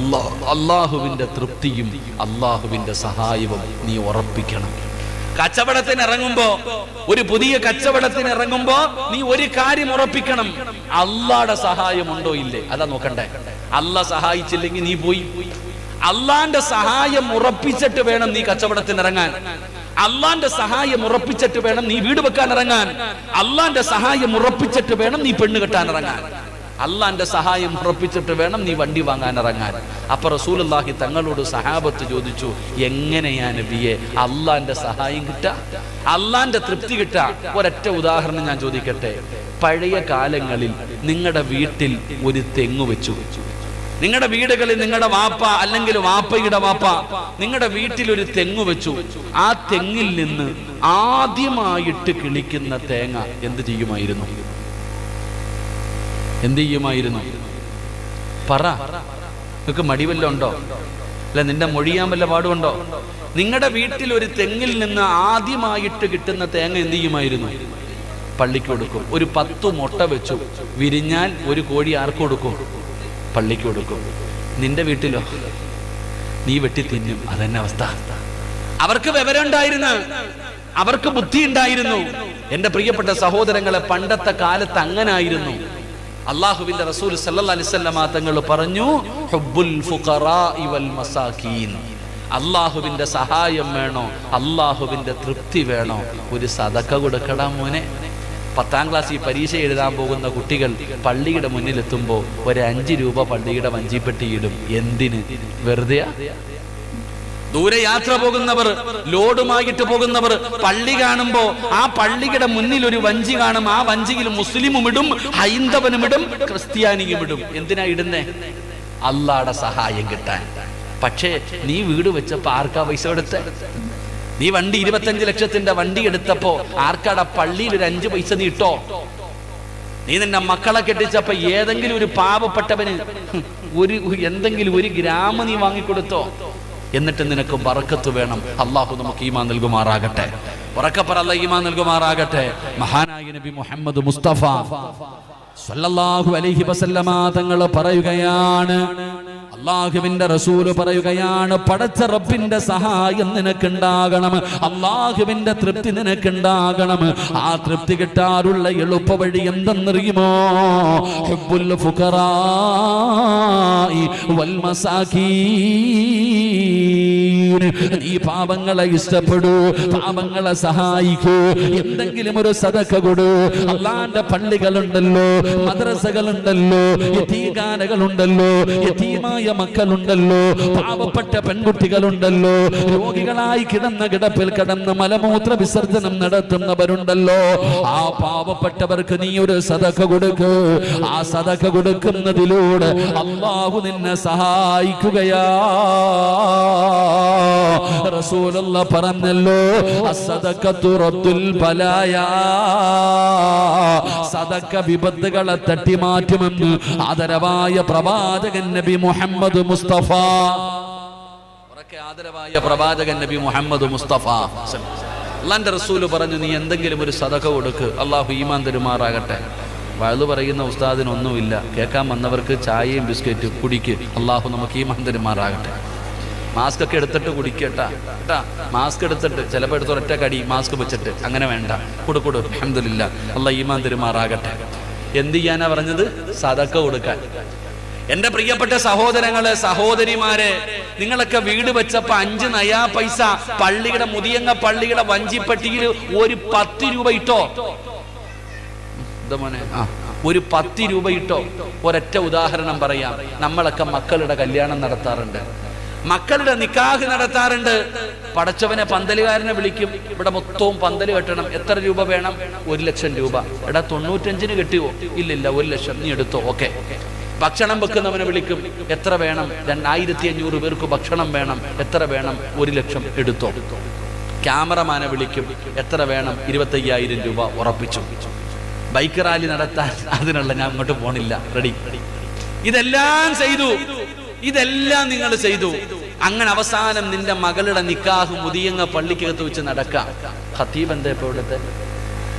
Speaker 1: അള്ളാഹുവിന്റെ തൃപ്തിയും അള്ളാഹുവിന്റെ സഹായവും നീ ഉറപ്പിക്കണം. കച്ചവടത്തിന് ഇറങ്ങുമ്പോ, ഒരു പുതിയ കച്ചവടത്തിന് ഇറങ്ങുമ്പോ നീ ഒരു കാര്യം ഉറപ്പിക്കണം, അള്ളാഹുടെ സഹായം ഉണ്ടോ ഇല്ലേ, അതാ നോക്കണ്ടേ. അള്ളാഹ് സഹായിച്ചില്ലെങ്കിൽ നീ പോയി. അള്ളാന്റെ സഹായം ഉറപ്പിച്ചിട്ട് വേണം നീ കച്ചവടത്തിന് ഇറങ്ങാൻ. അള്ളാന്റെ സഹായം ഉറപ്പിച്ചിട്ട് വേണം നീ വീട് വെക്കാൻ ഇറങ്ങാൻ. അള്ളാന്റെ സഹായം ഉറപ്പിച്ചിട്ട് വേണം നീ പെണ്ണ് കെട്ടാൻ ഇറങ്ങാൻ. അള്ളാന്റെ സഹായം ഉറപ്പിച്ചിട്ട് വേണം നീ വണ്ടി വാങ്ങാൻ ഇറങ്ങാൻ. അപ്പൊ റസൂലുള്ളാഹി തങ്ങളോട് സഹാബത്ത് ചോദിച്ചു, എങ്ങനെയാ നബിയെ അള്ളാന്റെ സഹായം കിട്ടാ, അള്ളാന്റെ തൃപ്തി കിട്ടാ? ഒരൊറ്റ ഉദാഹരണം ഞാൻ ചോദിക്കട്ടെ. പഴയ കാലങ്ങളിൽ നിങ്ങളുടെ വീട്ടിൽ ഒരു തെങ്ങ് വെച്ചു. നിങ്ങളുടെ വീടുകളിൽ നിങ്ങളുടെ വാപ്പ അല്ലെങ്കിൽ വാപ്പയുടെ വാപ്പ നിങ്ങളുടെ വീട്ടിൽ ഒരു തെങ്ങ് വെച്ചു. ആ തെങ്ങിൽ നിന്ന് ആദ്യമായിട്ട് കിളിക്കുന്ന തേങ്ങ എന്ത് ചെയ്യുമായിരുന്നു? പറ. നിങ്ങൾക്ക് മടിവല്ലോ ഉണ്ടോ? അല്ല, നിന്റെ മൊഴിയാൻ വല്ല പാടുണ്ടോ? നിങ്ങളുടെ വീട്ടിൽ ഒരു തെങ്ങിൽ നിന്ന് ആദ്യമായിട്ട് കിട്ടുന്ന തേങ്ങ എന്ത് ചെയ്യുമായിരുന്നു? പള്ളിക്ക് കൊടുക്കും. ഒരു 10 മുട്ട വെച്ചു, വിരിഞ്ഞാൽ ഒരു കോഴി ആർക്ക് കൊടുക്കും? പള്ളിക്ക് കൊടുക്കും. നിന്റെ വീട്ടിലോ? നീ വെട്ടി തിന്നും. അതന്നെ അവസ്ഥ. അവർക്ക് വിവരം ഉണ്ടായിരുന്നു, അവർക്ക് ബുദ്ധി ഉണ്ടായിരുന്നു. എന്റെ പ്രിയപ്പെട്ട സഹോദരങ്ങളെ, പണ്ടത്തെ കാലത്ത് അങ്ങനായിരുന്നു. അള്ളാഹുവിന്റെ റസൂൽ സല്ലല്ലാഹു അലൈഹി വസല്ലം തങ്ങൾ പറഞ്ഞു, ഹുബ്ബുൽ ഫുഖറാഇ വൽ മസാകീൻ. അള്ളാഹുവിന്റെ സഹായം വേണോ, അള്ളാഹുവിന്റെ തൃപ്തി വേണോ, ഒരു സദഖ കൊടുക്കടാ മോനെ. 10ാം ക്ലാസ്സിൽ പരീക്ഷ എഴുതാൻ പോകുന്ന കുട്ടികൾ പള്ളിയുടെ മുന്നിലെത്തുമ്പോൾ ഒരു 5 രൂപ പള്ളിയുടെ വഞ്ചിപ്പെട്ടിയിടും. എന്തിന്? വെറുതെ. ദൂരെ യാത്ര പോകുന്നവർ, ലോഡുമായിട്ട് പോകുന്നവർ പള്ളി കാണുമ്പോ ആ പള്ളിയുടെ മുന്നിൽ ഒരു വഞ്ചി കാണും. ആ വഞ്ചിയിൽ മുസ്ലിമും ഇടും, ഹൈന്ദവനും ഇടും, ക്രിസ്ത്യാനിയും ഇടും. എന്തിനാ ഇടുന്നേ? അള്ളാഹുടെ സഹായം കിട്ടാൻ. പക്ഷേ നീ വീട് വെച്ചപ്പോ ആർക്കാ പൈസ കൊടുത്തേ? നീ വണ്ടി 25 ലക്ഷത്തിന്റെ വണ്ടി എടുത്തപ്പോ ആർക്കാടാ പള്ളിയിൽ ഒരു 5 പൈസ നീ ഇട്ടോ? നീ നിന്റെ മക്കളെ കെട്ടിച്ചപ്പോ ഏതെങ്കിലും ഒരു പാവപ്പെട്ടവന് എന്തെങ്കിലും 1 ഗ്രാം നീ വാങ്ങിക്കൊടുത്തോ? എന്നിട്ട് നിനക്ക് ബറക്കത്ത് വേണം. അള്ളാഹു നമുക്ക് ഈമാൻ നൽകുമാറാകട്ടെ. ഉറക്കപ്പറ, അല്ലാഹ് ഈമാൻ നൽകുമാറാകട്ടെ. മഹാനായ നബി മുഹമ്മദ് മുസ്തഫ സല്ലല്ലാഹു അലൈഹി വസല്ലമ തങ്ങൾ പറയുകയാണ്, അള്ളാഹുവിന്റെ റസൂല് പറയുകയാണ്, പടച്ച റബ്ബിന്റെ സഹായം നിനക്കുണ്ടാകണം, അള്ളാഹുവിന്റെ തൃപ്തി നിനക്കുണ്ടാകണം. ആ തൃപ്തി കിട്ടാറുള്ള എളുപ്പ വഴി എന്തെന്നറിയുമോ? ഹുബ്ബുൽ ഫുഖറാഇ വൽ മസാകീൻ. നീ പാവങ്ങളെ ഇഷ്ടപ്പെടൂ, പാവങ്ങളെ സഹായിക്കൂ, എന്തെങ്കിലും ഒരു സദഖ കൊടു. അള്ളാന്റെ പള്ളികളുണ്ടല്ലോ, മദ്രസകളുണ്ടല്ലോ, യതീഖാനകളുണ്ടല്ലോ, യതീമായ മക്കളുണ്ടല്ലോ, പാവപ്പെട്ട പെൺകുട്ടികളുണ്ടല്ലോ, രോഗികളായി കിടന്ന കിടപ്പിൽ കിടന്ന് മലമൂത്ര വിസർജനം നടത്തുന്നവരുണ്ടല്ലോ. ആ പാവപ്പെട്ടവർക്ക് നീ ഒരു സദഖ കൊടുക്ക്. ആ സദഖ കൊടുക്കുന്നതിലൂടെ അല്ലാഹു നിന്നെ സഹായിക്കുകയാ. റസൂലുള്ളാഹി പറഞ്ഞല്ലോ, അസ്സദഖത്തു റദ്ദുൽ ബലായാ. സദഖ വിപത്തുകളെ തട്ടിമാറ്റുമെന്ന് ആദരവായ പ്രവാചകൻ നബി മുഹമ്മദ് മുസ്തഫ. ഒക്കെ ആദരവായ പ്രവാചകൻ നബി മുഹമ്മദ് മുസ്തഫ അല്ലാഹുവിന്റെ റസൂല് പറഞ്ഞു, നീ എന്തെങ്കിലും ഒരു സദഖ കൊടുക്ക്, അള്ളാഹു ഈമാൻ തരുമാറാകട്ടെ. വഅദ് പറയുന്ന ഉസ്താദിനൊന്നുമില്ല, കേൾക്കാൻ വന്നവർക്ക് ചായയും ബിസ്ക്കറ്റും കുടിക്ക്, അള്ളാഹു നമുക്ക് ഈമാൻ തരുമാറാകട്ടെ. മാസ്ക് ഒക്കെ എടുത്തിട്ട് കുടിക്കട്ടാ കേട്ടാ, മാസ്ക് എടുത്തിട്ട് ചിലപ്പോൾ എടുത്ത് ഒരൊറ്റ കടി മാസ്ക് വെച്ചിട്ട് അങ്ങനെ വേണ്ട, കൊടുക്കൊടു അൽഹംദുലില്ലാ, അള്ളാഹ് ഈമാൻ തരുമാറാകട്ടെ. എന്ത് ചെയ്യാനാ പറഞ്ഞത്? സദഖ കൊടുക്കാൻ. എന്റെ പ്രിയപ്പെട്ട സഹോദരങ്ങളെ, സഹോദരിമാരെ, നിങ്ങളൊക്കെ വീട് വെച്ചപ്പോ 5 നയാ പൈസ പള്ളിയുടെ മുതിയങ്ങ പള്ളിയുടെ വഞ്ചിപ്പട്ടിയിൽ ഒരു 10 രൂപ ഇട്ടോ. മോനെ ഒരു 10 രൂപ ഇട്ടോ. ഒരൊറ്റ ഉദാഹരണം പറയാം. നമ്മളൊക്കെ മക്കളുടെ കല്യാണം നടത്താറുണ്ട്, മക്കളുടെ നിക്കാഹ് നടത്താറുണ്ട്. പടച്ചവനെ പന്തലുകാരനെ വിളിക്കും, ഇവിടെ മൊത്തവും പന്തല് കെട്ടണം, എത്ര രൂപ വേണം? 1 ലക്ഷം രൂപ. എടാ 95-ന് കെട്ടിയോ? ഇല്ലില്ല, 1 ലക്ഷം, നീ എടുത്തോ, ഓക്കെ. ഭക്ഷണം വെക്കുന്നവനെ വിളിക്കും, എത്ര വേണം? 2500 പേർക്ക് ഭക്ഷണം വേണം, എത്ര വേണം? 1 ലക്ഷം, എടുത്തോ. ക്യാമറമാനെ വിളിക്കും, എത്ര വേണം? 25,000 രൂപ, ഉറപ്പിച്ചു. ബൈക്ക് റാലി നടത്താൻ അതിനുള്ള ഞാൻ അങ്ങോട്ട് പോണില്ല, റെഡി. ഇതെല്ലാം ചെയ്തു, ഇതെല്ലാം നിങ്ങൾ ചെയ്തു. അങ്ങനെ അവസാനം നിന്റെ മകളുടെ നിക്കാഹ് മുതിയങ്ങ പള്ളിക്കകത്ത് വെച്ച് നടക്കാം. ഖത്തീബ് എന്താ ഇപ്പൊ ഇവിടുത്തെ?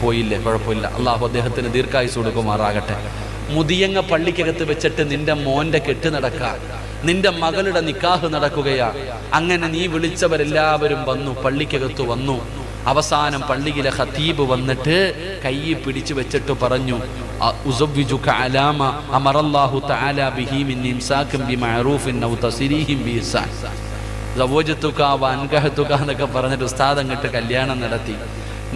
Speaker 1: പോയില്ലേ, കുഴപ്പമില്ല, അള്ളാഹു അദ്ദേഹത്തിന് ദീർഘായുസ് കൊടുക്കുമാറാകട്ടെ. മുതിയങ്ങ പള്ളിക്കകത്ത് വെച്ചിട്ട് നിന്റെ മോന്റെ കെട്ട് നടക്കാം, നിന്റെ മകളുടെ നിക്കാഹ് നടക്കുകയാ. അങ്ങനെ നീ വിളിച്ചവരെല്ലാവരും വന്നു, പള്ളിക്കകത്ത് വന്നു. അവസാനം പള്ളിയിലെ ഖത്തീബ് വന്നിട്ട് കൈ പിടിച്ചു വെച്ചിട്ട് പറഞ്ഞു, ഉസവ്വിജുക അലാമ അമറല്ലാഹു തആല ബിഹി മിൻ ഇംസാകിൻ ബിമഅറൂഫിൻ ഔ തസ്രീഹിൻ ബിഇഹ്സാൻ. സവ്വജതുക വൻകഹതുക എന്നൊക്കെ പറഞ്ഞിട്ട് ഉസ്താദ് അങ്ങോട്ട് കല്യാണം നടത്തി.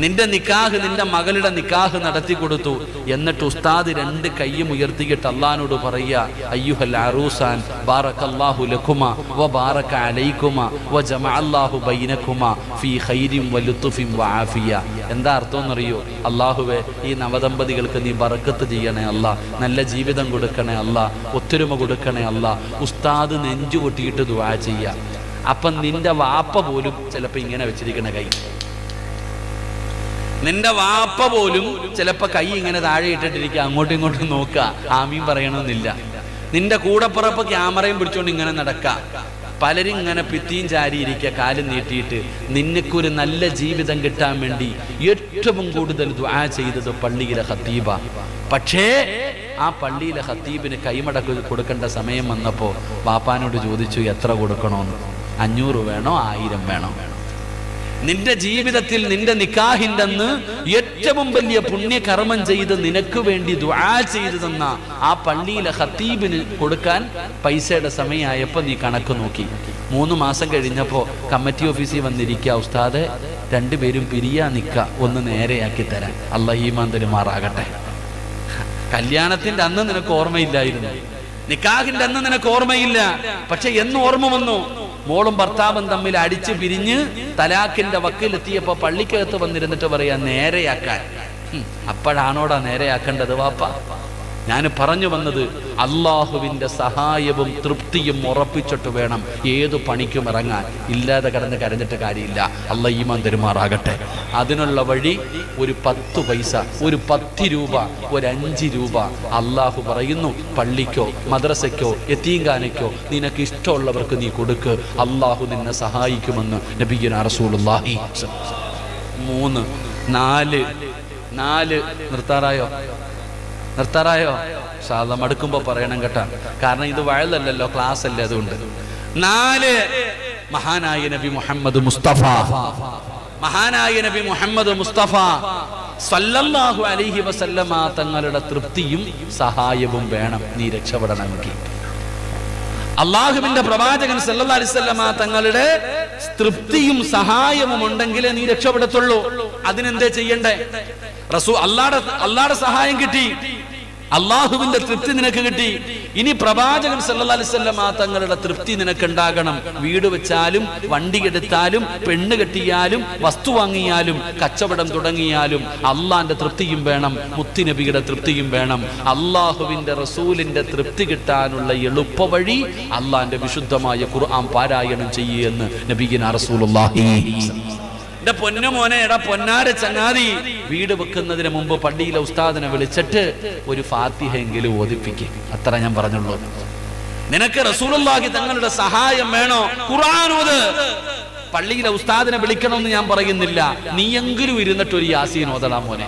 Speaker 1: നിന്റെ നിക്കാഹ്, നിന്റെ മകളുടെ നിക്കാഹ് നടത്തി കൊടുത്തു. എന്നിട്ട് ഉസ്താദ് 2 കൈയും ഉയർത്തിയിട്ട് അള്ളാഹിനോട് പറയുക, അയ്യുഹൽ അറൂസാൻ ബാറകല്ലാഹു ലക്കുമാ വ ബാറക അലൈക്കുമാ വ ജമഅല്ലാഹു ബൈനക്കുമാ ഫീ ഖൈരിൻ വ ലുത്ഫിൻ വ ആഫിയ. എന്താ അർത്ഥം എന്നറിയോ? അള്ളാഹുവേ, ഈ നവദമ്പതികൾക്ക് നീ ബറക്കത്ത് ചെയ്യണേ അല്ലാ, നല്ല ജീവിതം കൊടുക്കണേ അല്ലാ, ഒത്തൊരുമ കൊടുക്കണേ അല്ലാ. ഉസ്താദ് നെഞ്ചു പൊട്ടിയിട്ട് ദുആ ചെയ്യുക. അപ്പം നിന്റെ വാപ്പ പോലും ചിലപ്പോൾ ഇങ്ങനെ വെച്ചിരിക്കണ കൈ, നിന്റെ വാപ്പ പോലും ചിലപ്പോ കൈ ഇങ്ങനെ താഴെ ഇട്ടിട്ടിരിക്കുക, അങ്ങോട്ടും ഇങ്ങോട്ടും നോക്കുക, ആമീൻ പറയണമെന്നില്ല. നിന്റെ കൂടപ്പുറപ്പ് ക്യാമറയും പിടിച്ചോണ്ട് ഇങ്ങനെ നടക്കുക. പലരും ഇങ്ങനെ ഭിത്തിയും ചാരിയിരിക്കുക, കാലും നീട്ടിയിട്ട്. നിനക്കൊരു നല്ല ജീവിതം കിട്ടാൻ വേണ്ടി ഏറ്റവും കൂടുതൽ ദുആ ചെയ്തത് പള്ളിയിലെ ഖത്തീബ. പക്ഷേ ആ പള്ളിയിലെ ഖത്തീബിന് കൈമടക്ക് കൊടുക്കേണ്ട സമയം വന്നപ്പോൾ വാപ്പാനോട് ചോദിച്ചു, എത്ര കൊടുക്കണമെന്ന്? 500 വേണോ 1000 വേണോ? നിന്റെ ജീവിതത്തിൽ നിന്റെ നിക്കാഹിൻ്റെ അന്ന് ഏറ്റവും വലിയ പുണ്യകർമ്മം ചെയ്ത് നിനക്ക് വേണ്ടി ദുആ ചെയ്തു തന്ന ആ പള്ളിയിലെ ഖത്തീബിന് കൊടുക്കാൻ പൈസയുടെ സമയമായപ്പോൾ നീ കണക്ക് നോക്കി. 3 മാസം കഴിഞ്ഞപ്പോൾ കമ്മിറ്റി ഓഫീസിൽ വന്നിരിക്കുക, ഉസ്താദെ 2 പേരും പിരിയാ നിക്ക, ഒന്ന് നേരെയാക്കി തരാൻ, അല്ലാഹു ഈമാൻ തരുമാറാകട്ടെ. കല്യാണത്തിന്റെ അന്ന് നിനക്ക് ഓർമ്മയില്ലായിരുന്നു, നിക്കാഹിന്റെ അന്ന് നിനക്ക് ഓർമ്മയില്ല. പക്ഷെ എന്ന് ഓർമ്മ വന്നു, മോളും ഭർത്താവും തമ്മിൽ അടിച്ച് പിരിഞ്ഞ് തലാഖിന്റെ വക്കിലെത്തിയപ്പോ പള്ളിക്കകത്ത് വന്നിരുന്നിട്ട് പറയാ, നേരെയാക്കാൻ. അപ്പോഴാണോടാ നേരെയാക്കേണ്ടത് വാപ്പ? ഞാൻ പറഞ്ഞു വന്നത്, അള്ളാഹുവിന്റെ സഹായവും തൃപ്തിയും ഉറപ്പിച്ചിട്ട് വേണം ഏതു പണിക്കും ഇറങ്ങാൻ. ഇല്ലാതെ കിടന്ന് കരഞ്ഞിട്ട് കാര്യമില്ല. അല്ലാഹു ഈമാൻ തരുമാറാകട്ടെ. അതിനുള്ള വഴി ഒരു 10 പൈസ, ഒരു 10 രൂപ, ഒരു 5 രൂപ അള്ളാഹു പറയുന്നു, പള്ളിക്കോ മദ്രസയ്ക്കോ യതീംഖാനയ്ക്കോ നിനക്ക് ഇഷ്ടമുള്ളവർക്ക് നീ കൊടുക്ക്, അള്ളാഹു നിന്നെ സഹായിക്കുമെന്ന് നബിയുനാ റസൂലുള്ളാഹി. 3 4 നിർത്താറായോ? സാധാ മടുക്കുമ്പോ പറയണം കേട്ടാ, കാരണം ഇത് വയലല്ലല്ലോ, ക്ലാസ് അല്ലേ, അതുകൊണ്ട്. 4 മഹാനായ നബി മുഹമ്മദ് മുസ്തഫ, മഹാനായ നബി മുഹമ്മദ് മുസ്തഫ സല്ലല്ലാഹു അലൈഹി വസല്ലമ തങ്ങളുടെ തൃപ്തിയും സഹായവും വേണം നീ രക്ഷപ്പെടണമെങ്കിൽ. അള്ളാഹുവിന്റെ പ്രവാചകൻ സല്ലല്ലാഹു അലൈഹി വസല്ലമ തങ്ങളുടെ തൃപ്തിയും സഹായവും ഉണ്ടെങ്കിലേ നീ രക്ഷപ്പെടത്തുള്ളൂ. അതിനെന്തേ ചെയ്യണ്ടേ? അള്ളാഹുടെ സഹായം കിട്ടി, അള്ളാഹുവിന്റെ തൃപ്തി നിനക്ക് കിട്ടി. ഇനി പ്രവാചകൻ സല്ലല്ലാഹു അലൈഹി വസല്ലമ തങ്ങളുടെ തൃപ്തി നിനക്കുണ്ടാകണം. വീട് വെച്ചാലും, വണ്ടി എടുത്താലും, പെണ്ണ് കെട്ടിയാലും, വസ്തു വാങ്ങിയാലും, കച്ചവടം തുടങ്ങിയാലും അള്ളാന്റെ തൃപ്തിയും വേണം, മുത്തുനബിയുടെ തൃപ്തിയും വേണം. അള്ളാഹുവിന്റെ റസൂലിന്റെ തൃപ്തി കിട്ടാനുള്ള എളുപ്പ വഴി അള്ളാന്റെ വിശുദ്ധമായ ഖുർആൻ പാരായണം ചെയ്യുമെന്ന് നബിയുനാ റസൂലുള്ളാഹി. എന്റെ പൊന്നുമോനെ, എടാ പൊന്നാര ചങ്ങാതി, വീട് വെക്കുന്നതിന് മുമ്പ് പള്ളിയിലെ ഉസ്താദിനെ വിളിച്ചിട്ട് ഒരു ഫാത്തിഹ എങ്കിലും ഓതിപ്പിക്കും. അത്ര ഞാൻ പറഞ്ഞുള്ളൂ. നിനക്ക് റസൂലുള്ളാഹി തങ്ങളുടെ സഹായം വേണോ? ഖുർആൻ ഓത്. പള്ളിയിലെ ഉസ്താദിനെ വിളിക്കണമെന്ന് ഞാൻ പറയുന്നില്ല, നീയെങ്കിലും ഇരുന്നിട്ട് ഒരു യാസീൻ ഓതടാ മോനെ.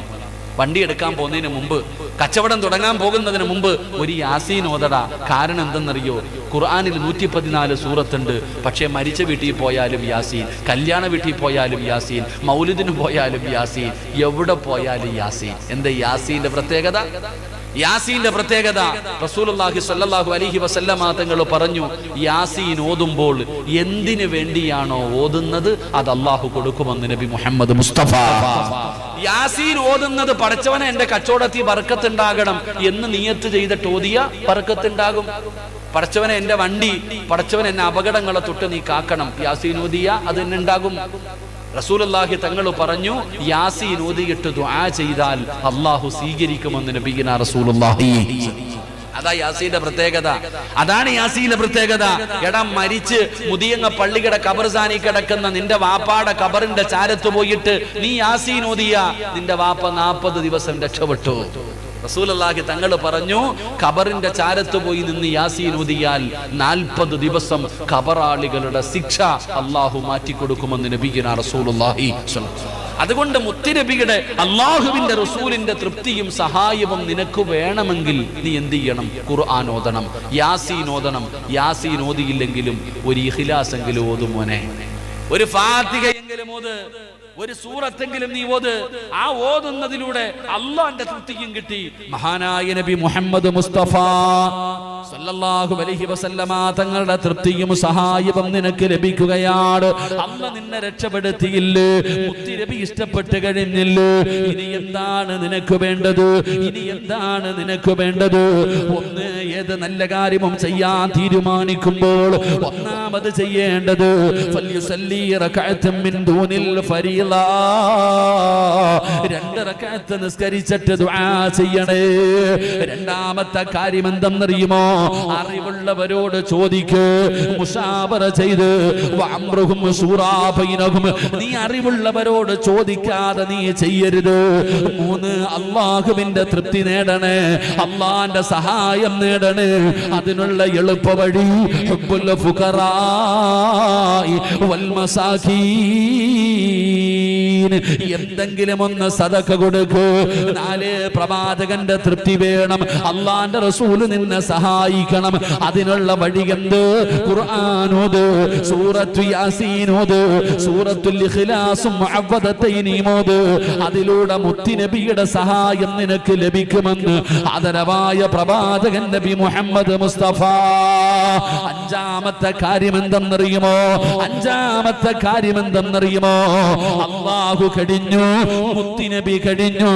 Speaker 1: വണ്ടി എടുക്കാൻ പോകുന്നതിന് മുമ്പ്, കച്ചവടം തുടങ്ങാൻ പോകുന്നതിന് മുമ്പ് ഒരു യാസീൻ ഓതടാ. കാരണം എന്തെന്നറിയോ? ഖുർആനിൽ 114 സൂറത്തുണ്ട്. പക്ഷേ മരിച്ച വീട്ടിൽ പോയാലും യാസീൻ, കല്യാണ വീട്ടിൽ പോയാലും യാസീൻ, മൗലിദിന് പോയാലും യാസീൻ, എവിടെ പോയാലും യാസീൻ. എന്താ യാസീന്റെ പ്രത്യേകത? യാസീന്റെ പ്രത്യേകത റസൂലുള്ളാഹി സ്വല്ലല്ലാഹു അലൈഹി വസല്ലമ തങ്ങൾ പറഞ്ഞു, യാസീൻ ഓതുമ്പോൾ എന്തിനു വേണ്ടിയാണോ ഓതുന്നത് അത് അല്ലാഹു കൊടുക്കുമെന്ന് നബി മുഹമ്മദ് മുസ്തഫ. യാസീൻ ഓതുന്നത് പടച്ചവനെ എന്റെ കച്ചവടത്തിൽ ബർക്കത്തുണ്ടാകണം എന്ന് നിയത്ത് ചെയ്തിട്ട് ഓതിയ ബർക്കത്തുണ്ടാകും. പടച്ചവനെ എന്റെ വണ്ടി, പടച്ചവൻ എന്നെ അപകടങ്ങളെ തൊട്ട് നീ കാക്കണം, യാസീൻ ഓതിയ അത് തന്നെ ഉണ്ടാകും. റസൂലുള്ളാഹി തങ്ങൾ പറഞ്ഞു, യാസീൻ ഓതിയിട്ട് ദുആ ചെയ്താൽ അല്ലാഹു സ്വീകരിക്കുമെന്ന് നബിയിനാ റസൂലുള്ളാഹി. അതാ യാസീന്റെ പ്രത്യേകത, അതാണ് യാസീന്റെ പ്രത്യേകത. എടാ, മരിച്ച് മുതിയങ്ങ പള്ളിയുടെ ഖബർസാനി കിടക്കുന്ന നിന്റെ വാപ്പാടെ ഖബറിന്റെ ചാരത്ത് പോയിട്ട് നീ യാസീൻ ഓതിയ നിന്റെ വാപ്പ 40 ദിവസം രക്ഷപ്പെട്ടു. റസൂലുള്ളാഹി തങ്ങൾ പറഞ്ഞു, ഖബറിന്റെ ചാരത്ത് പോയി നിന്ന് യാസീൻ ഓതിയാൽ 40 ദിവസം ഖബറാളികളുടെ ശിക്ഷ അല്ലാഹു മാറ്റിക്കൊടുക്കുമെന്ന് നബിയിനാ റസൂലുള്ളാഹി. അതുകൊണ്ട് മുത്തുനബിയുടെ, അല്ലാഹുവിന്റെ റസൂലിന്റെ തൃപ്തിയും സഹായവും നിനക്ക് വേണമെങ്കിൽ നീ എന്ത് ചെയ്യണം? ഖുർആൻ ഓതണം, യാസീൻ ഓതണം. യാസീൻ ഓതിയില്ലെങ്കിലും ഒരു ഇഖ്ലാസ് എങ്കിലും ഓതും മോനെ, ഒരു ഫാത്തിഹ എങ്കിലും ഓത്, ഒരു സൂറത്തെങ്കിലും നീ ഓത്. ആ ഓതുന്നതിലൂടെ അല്ലാഹുവിന്റെ തൃപ്തിയും കിട്ടി. മഹാനായ നബി മുഹമ്മദ് മുസ്തഫ സല്ലല്ലാഹു അലൈഹി വസല്ലമ തങ്ങളുടെ തൃപ്തിയും സഹായവും നിനക്ക് ലഭിക്കുകയാണ്. അല്ലാഹു നിന്നെ രക്ഷപ്പെടുത്തിയില്ലേ? മുത്തുനബി ഇഷ്ടപ്പെട്ട് കഴിഞ്ഞില്ലേ? ഇനി എന്താണ് നിനക്ക് വേണ്ടത്? ഇനി എന്താണ് നിനക്ക് വേണ്ടത്? ഒന്ന്, ഏത് നല്ല കാര്യവും ചെയ്യാൻ തീരുമാനിക്കുമ്പോൾ ഒന്നാമത് ചെയ്യേണ്ടത് ഫൽയുസല്ലി റകഅതൻ മിൻ ദൂനിൽ ഫരീള, 2 റകഅത്ത് നിസ്കരിച്ചിട്ട് ദുആ ചെയ്യണേ. രണ്ടാമത്തെ കാര്യം എന്തെന്നറിയുമോ? അറിവുള്ളവരോട് ചോദിക്ക്, മുശാവറ ചെയ്ത് വഅംറുഹും ശൂറാ ബൈനഹും. നീ അറിവുള്ളവരോട് ചോദിക്കാതെ നീ ചെയ്യരുത്. 3, അല്ലാഹുവിന്റെ തൃപ്തി നേടണേ, അല്ലാഹുവിന്റെ സഹായം നേടണേ. അതിനുള്ള എളുപ്പ വഴി ഹുബ്ബുൽ ഫുഖറാഇ വൽ മസാകീൻ, എന്തെങ്കിലും ഒന്ന് സദഖ കൊടുക്ക്. 4, പ്രവാചകന്റെ തൃപ്തി വേണം, അല്ലാഹുവിന്റെ റസൂൽ നിന്നെ സഹായിക്കണം. അതിനുള്ള വഴി എന്ത്? ഖുർആൻ ഓത്, സൂറത്തു യാസീൻ ഓത്, സൂറത്തുൽ ഇഖ്ലാസും മുഅവ്വദതൈനിം ഓത്. അതിലൂടെ മുത്തുനബിയുടെ സഹായം നിനക്ക് ലഭിക്കുമെന്ന് ആദരവായ പ്രവാചകൻ നബി മുഹമ്മദ് മുസ്തഫ. 5-ാമത്തെ കാര്യം എന്തെന്നറിയുമോ? 5-ാമത്തെ കാര്യം എന്തെന്നറിയുമോ? അല്ലാഹു കഴിഞ്ഞു, മുത്തുനബി കഴിഞ്ഞു.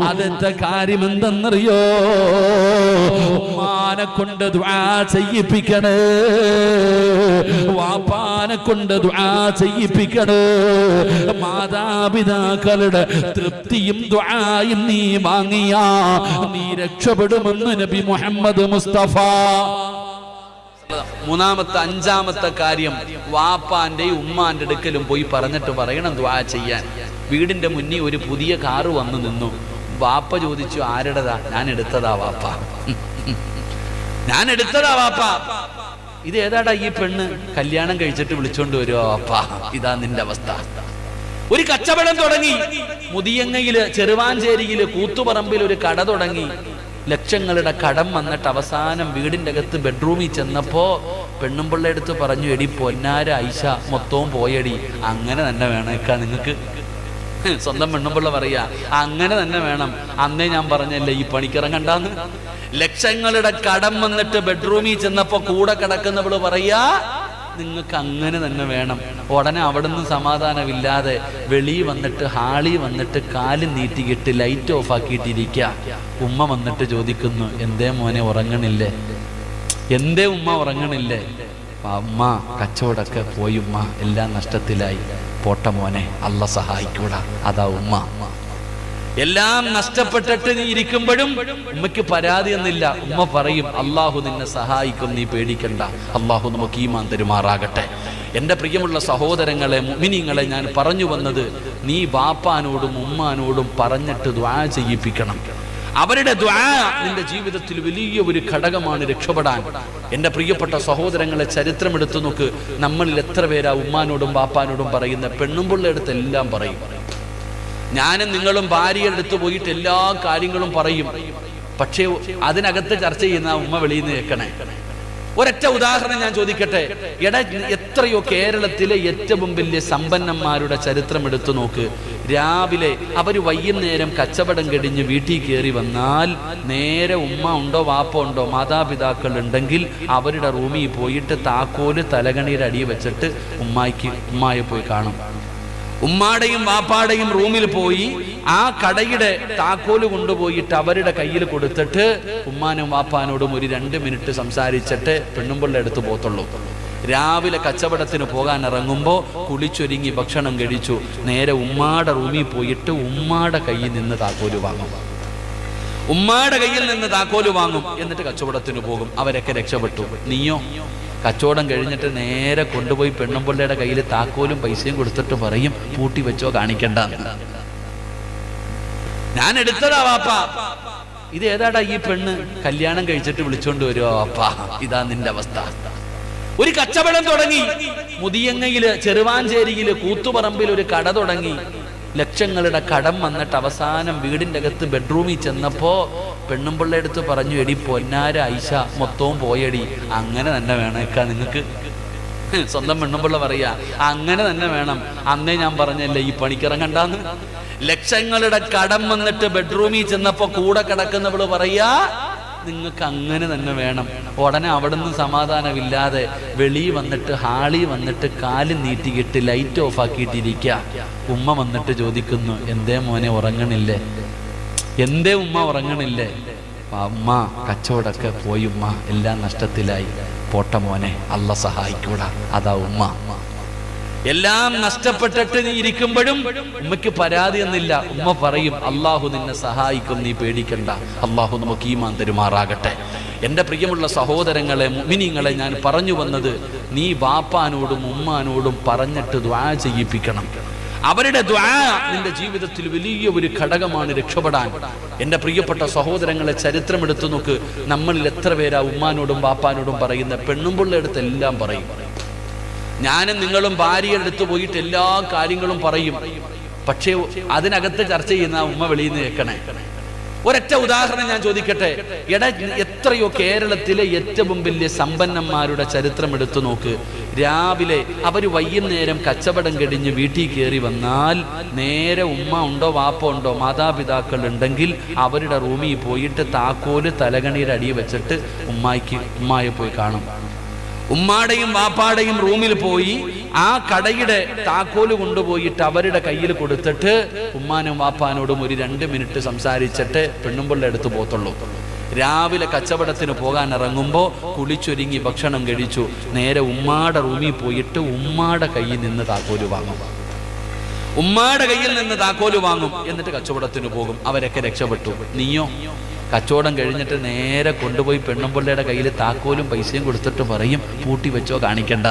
Speaker 1: ആദ്യത്തെ കാര്യം എന്തെന്നറിയോ? ഉമ്മാനെ കൊണ്ട് ദുആ ചെയ്യിപ്പിക്കണേ, വാപ്പാനെ കൊണ്ട് ദുആ ചെയ്യിപ്പിക്കണേ. മാതാപിതാക്കളുടെ തൃപ്തിയും ദുആയും നീ വാങ്ങിയാ നീ രക്ഷപ്പെടുമെന്ന് നബി മുഹമ്മദ് മുസ്തഫ. 3-ാമത്തെ 5-ാമത്തെ കാര്യം വാപ്പാന്റെയും ഉമ്മാന്റെ അടുക്കലും പോയി പറഞ്ഞിട്ട് പറയണം ദുആ ചെയ്യാൻ. വീടിന്റെ മുന്നിൽ ഒരു പുതിയ കാറ് വന്നു നിന്നു. വാപ്പ ചോദിച്ചു, ആരുടേതാ? ഞാൻ എടുത്തതാ വാപ്പ, ഞാൻ എടുത്തതാ വാപ്പ. ഇത് ഏതാടാ ഈ പെണ്ണ്? കല്യാണം കഴിച്ചിട്ട് വിളിച്ചോണ്ട് വരുവോ വാപ്പ? ഇതാ നിന്റെ അവസ്ഥ. ഒരു കച്ചവടം തുടങ്ങി, മുതിയങ്ങയില് ചെറുവാഞ്ചേരിയില് കൂത്തുപറമ്പിൽ ഒരു കട തുടങ്ങി. ലക്ഷങ്ങളുടെ കടം വന്നിട്ട് അവസാനം വീടിന്റെ അകത്ത് ബെഡ്റൂമിൽ ചെന്നപ്പോ പെണ്ണുമ്പിള്ള എടുത്ത് പറഞ്ഞു, എടി പൊന്നാര ഐഷ മൊത്തവും പോയടി. അങ്ങനെ തന്നെ വേണേക്കാ നിങ്ങൾക്ക്. സ്വന്തം പെണ്ണുമ്പിള്ള പറയാ, അങ്ങനെ തന്നെ വേണം. അന്നേ ഞാൻ പറഞ്ഞല്ലേ ഈ പണിക്കിറങ്ങണ്ടാന്ന്. ലക്ഷങ്ങളുടെ കടം വന്നിട്ട് ബെഡ്റൂമിൽ ചെന്നപ്പോ കൂടെ കിടക്കുന്നവള് പറയാ, നിങ്ങൾക്ക് അങ്ങനെ തന്നെ വേണം. ഉടനെ അവിടെ നിന്ന് സമാധാനമില്ലാതെ വെളിയിൽ വന്നിട്ട് ഹാളിൽ വന്നിട്ട് കാല് നീട്ടിക്കിട്ട് ലൈറ്റ് ഓഫ് ആക്കിയിട്ടിരിക്കുക. ഉമ്മ വന്നിട്ട് ചോദിക്കുന്നു, എന്തേ മോനെ ഉറങ്ങണില്ലേ? എന്തേ ഉമ്മ ഉറങ്ങണില്ലേ? ഉമ്മ കച്ചവടമൊക്കെ പോയി ഉമ്മ, എല്ലാം നഷ്ടത്തിലായി. പോട്ട മോനെ, അല്ല സഹായിക്കൂടാ. അതാ ഉമ്മ. എല്ലാം നഷ്ടപ്പെട്ടിട്ട് നീ ഇരിക്കുമ്പോഴും ഉമ്മയ്ക്ക് പരാതിയൊന്നുമില്ല. ഉമ്മ പറയും, അള്ളാഹു നിന്നെ സഹായിക്കും, നീ പേടിക്കണ്ട. അള്ളാഹു നമുക്ക് ഈമാൻ തരുമാറാകട്ടെ. എൻ്റെ പ്രിയമുള്ള സഹോദരങ്ങളെ, മുഅ്മിനീങ്ങളെ, ഞാൻ പറഞ്ഞു വന്നത്, നീ ബാപ്പാനോടും ഉമ്മാനോടും പറഞ്ഞിട്ട് ദുആ ചെയ്യിപ്പിക്കണം. അവരുടെ ദുആ നിന്റെ ജീവിതത്തിൽ വലിയ ഒരു ഘടകമാണ് രക്ഷപ്പെടാൻ. എൻ്റെ പ്രിയപ്പെട്ട സഹോദരങ്ങളെ, ചരിത്രം എടുത്തു നോക്ക്. നമ്മളിൽ എത്ര പേരാ ഉമ്മാനോടും ബാപ്പാനോടും പറയുന്ന? പെണ്ണും പിള്ളേടുത്ത് എല്ലാം പറയും. ഞാനും നിങ്ങളും ഭാര്യയുടെ അടുത്ത് പോയിട്ട് എല്ലാ കാര്യങ്ങളും പറയും. പക്ഷേ അതിനകത്ത് ചർച്ച ചെയ്യുന്ന ഉമ്മ വെളിയിൽ നിന്ന് കേൾക്കണേ. ഒരൊറ്റ ഉദാഹരണം ഞാൻ ചോദിക്കട്ടെ. എത്രയോ കേരളത്തിലെ ഏറ്റവും വലിയ സമ്പന്നന്മാരുടെ ചരിത്രം എടുത്തു നോക്ക്. രാവിലെ അവർ വൈകുന്നേരം കച്ചവടം കഴിഞ്ഞ് വീട്ടിൽ കയറി വന്നാൽ നേരെ ഉമ്മ ഉണ്ടോ വാപ്പ ഉണ്ടോ മാതാപിതാക്കൾ ഉണ്ടെങ്കിൽ അവരുടെ റൂമിൽ പോയിട്ട് താക്കോല് തലകണിയുടെ അടിയിൽ വെച്ചിട്ട് ഉമ്മായെ പോയി കാണും. ഉമ്മാടെയും വാപ്പാടെയും റൂമിൽ പോയി ആ കടയുടെ താക്കോല് കൊണ്ടുപോയിട്ട് അവരുടെ കയ്യിൽ കൊടുത്തിട്ട് ഉമ്മാനും വാപ്പാനോടും ഒരു 2 മിനിറ്റ് സംസാരിച്ചിട്ട് പെണ്ണുമ്പിള്ള എടുത്ത് പോത്തുള്ളൂ. രാവിലെ കച്ചവടത്തിന് പോകാൻ ഇറങ്ങുമ്പോൾ കുളിച്ചൊരുങ്ങി ഭക്ഷണം കഴിച്ചു നേരെ ഉമ്മാടെ റൂമിൽ പോയിട്ട് ഉമ്മാടെ കയ്യിൽ നിന്ന് താക്കോല് വാങ്ങും. ഉമ്മാടെ കയ്യിൽ നിന്ന് താക്കോല് വാങ്ങും. എന്നിട്ട് കച്ചവടത്തിന് പോകും. അവരൊക്കെ രക്ഷപ്പെട്ടു. നീയോ? കച്ചവടം കഴിഞ്ഞിട്ട് നേരെ കൊണ്ടുപോയി പെണ്ണുമ്പിള്ളയുടെ കയ്യിൽ താക്കോലും പൈസയും കൊടുത്തിട്ട് പറയും, പൂട്ടി വെച്ചോ, കാണിക്കണ്ട. ഞാൻ എടുത്തതാ വാപ്പ. ഇത് ഏതാടാ ഈ പെണ്ണ്? കല്യാണം കഴിച്ചിട്ട് വിളിച്ചോണ്ട് വരുവോ വാപ്പ? ഇതാ നിന്റെ അവസ്ഥ. ഒരു കച്ചവടം തുടങ്ങി. മുതിയങ്ങയില് ചെറുവാഞ്ചേരിയില് കൂത്തുപറമ്പിൽ ഒരു കട തുടങ്ങി. ലക്ഷങ്ങളുടെ കടം വന്നിട്ട് അവസാനം വീടിൻ്റെ അകത്ത് ബെഡ്റൂമിൽ ചെന്നപ്പോ പെണ്ണുമ്പിള്ള എടുത്ത് പറഞ്ഞു, എടി പൊന്നാര ഐഷ മൊത്തവും പോയടി. അങ്ങനെ തന്നെ വേണേക്കാ നിങ്ങൾക്ക്. സ്വന്തം പെണ്ണുമ്പിള്ള പറയാ അങ്ങനെ തന്നെ വേണം. അന്നേ ഞാൻ പറഞ്ഞല്ലേ ഈ പണിക്കിറങ്ങണ്ടാന്ന്. ലക്ഷങ്ങളുടെ കടം വന്നിട്ട് ബെഡ്റൂമിൽ ചെന്നപ്പോ കൂടെ കിടക്കുന്നവള് പറയാ നിങ്ങൾക്ക് അങ്ങനെ തന്നെ വേണം. ഉടനെ അവിടെ നിന്ന് സമാധാനമില്ലാതെ വെളിയിൽ വന്നിട്ട് ഹാളിൽ വന്നിട്ട് കാല് നീട്ടിക്കിട്ട് ലൈറ്റ് ഓഫ് ആക്കിയിട്ടിരിക്കുക. ഉമ്മ വന്നിട്ട് ചോദിക്കുന്നു, എന്തേ മോനെ ഉറങ്ങണില്ലേ? എന്തേ ഉമ്മ ഉറങ്ങണില്ലേ? ഉമ്മ കച്ചവടമൊക്കെ പോയി ഉമ്മ, എല്ലാം നഷ്ടത്തിലായി. പോട്ട മോനെ, അല്ല സഹായിക്കൂടാ. അതാ ഉമ്മ. എല്ലാം നഷ്ടപ്പെട്ടിട്ട് നീ ഇരിക്കുമ്പോഴും ഉമ്മയ്ക്ക് പരാതി എന്നില്ല. ഉമ്മ പറയും, അള്ളാഹു നിന്നെ സഹായിക്കും, നീ പേടിക്കണ്ട. അള്ളാഹു നമുക്ക് ഈമാൻ തരുമാറാകട്ടെ. എൻ്റെ പ്രിയമുള്ള സഹോദരങ്ങളെ, മുഅ്മിനീങ്ങളെ, ഞാൻ പറഞ്ഞു വന്നത്, നീ ബാപ്പാനോടും ഉമ്മാനോടും പറഞ്ഞിട്ട് ദുആ ചെയ്യിപ്പിക്കണം. അവരുടെ ദുആ നിന്റെ ജീവിതത്തിൽ വലിയ ഒരു ഘടകമാണ് രക്ഷപ്പെടാൻ. എൻ്റെ പ്രിയപ്പെട്ട സഹോദരങ്ങളെ, ചരിത്രം എടുത്തു നോക്ക്. നമ്മളിൽ എത്ര പേരാ ഉമ്മാനോടും ബാപ്പാനോടും പറയുന്ന? പെണ്ണും പിള്ളേടുത്ത് എല്ലാം പറയും. ഞാനും നിങ്ങളും ഭാര്യയുടെ അടുത്ത് പോയിട്ട് എല്ലാ കാര്യങ്ങളും പറയും. പക്ഷേ അതിനകത്ത് ചർച്ച ചെയ്യുന്ന ഉമ്മ വെളിയിൽ നിന്ന് കേൾക്കണേ. ഒരൊറ്റ ഉദാഹരണം ഞാൻ ചോദിക്കട്ടെ. എത്രയോ കേരളത്തിലെ ഏറ്റവും വലിയ സമ്പന്നന്മാരുടെ ചരിത്രം എടുത്തു നോക്ക്. രാവിലെ അവർ വൈകുന്നേരം കച്ചവടം കഴിഞ്ഞ് വീട്ടിൽ കയറി വന്നാൽ നേരെ ഉമ്മ ഉണ്ടോ വാപ്പ ഉണ്ടോ മാതാപിതാക്കൾ ഉണ്ടെങ്കിൽ അവരുടെ റൂമിൽ പോയിട്ട് താക്കോല് തലകണിയുടെ അടിയിൽ വെച്ചിട്ട് ഉമ്മായെ പോയി കാണും. ഉമ്മാടെയും വാപ്പാടെയും റൂമിൽ പോയി ആ കടയുടെ താക്കോല് കൊണ്ടുപോയിട്ട് അവരുടെ കയ്യിൽ കൊടുത്തിട്ട് ഉമ്മാനും വാപ്പാനോടും ഒരു 2 മിനിറ്റ് സംസാരിച്ചിട്ട് പെണ്ണുമ്പിള്ള എടുത്ത് പോത്തുള്ളൂ. രാവിലെ കച്ചവടത്തിന് പോകാൻ ഇറങ്ങുമ്പോൾ കുളിച്ചൊരുങ്ങി ഭക്ഷണം കഴിച്ചു നേരെ ഉമ്മാടെ റൂമിൽ പോയിട്ട് ഉമ്മാടെ കയ്യിൽ നിന്ന് താക്കോല് വാങ്ങും. ഉമ്മാടെ കയ്യിൽ നിന്ന് താക്കോല് വാങ്ങും. എന്നിട്ട് കച്ചവടത്തിന് പോകും. അവരൊക്കെ രക്ഷപ്പെട്ടു. നീയോ? കച്ചവടം കഴിഞ്ഞിട്ട് നേരെ കൊണ്ടുപോയി പെണ്ണുമ്പിള്ളയുടെ കയ്യിൽ താക്കോലും പൈസയും കൊടുത്തിട്ട് പറയും, പൂട്ടി വെച്ചോ, കാണിക്കണ്ട.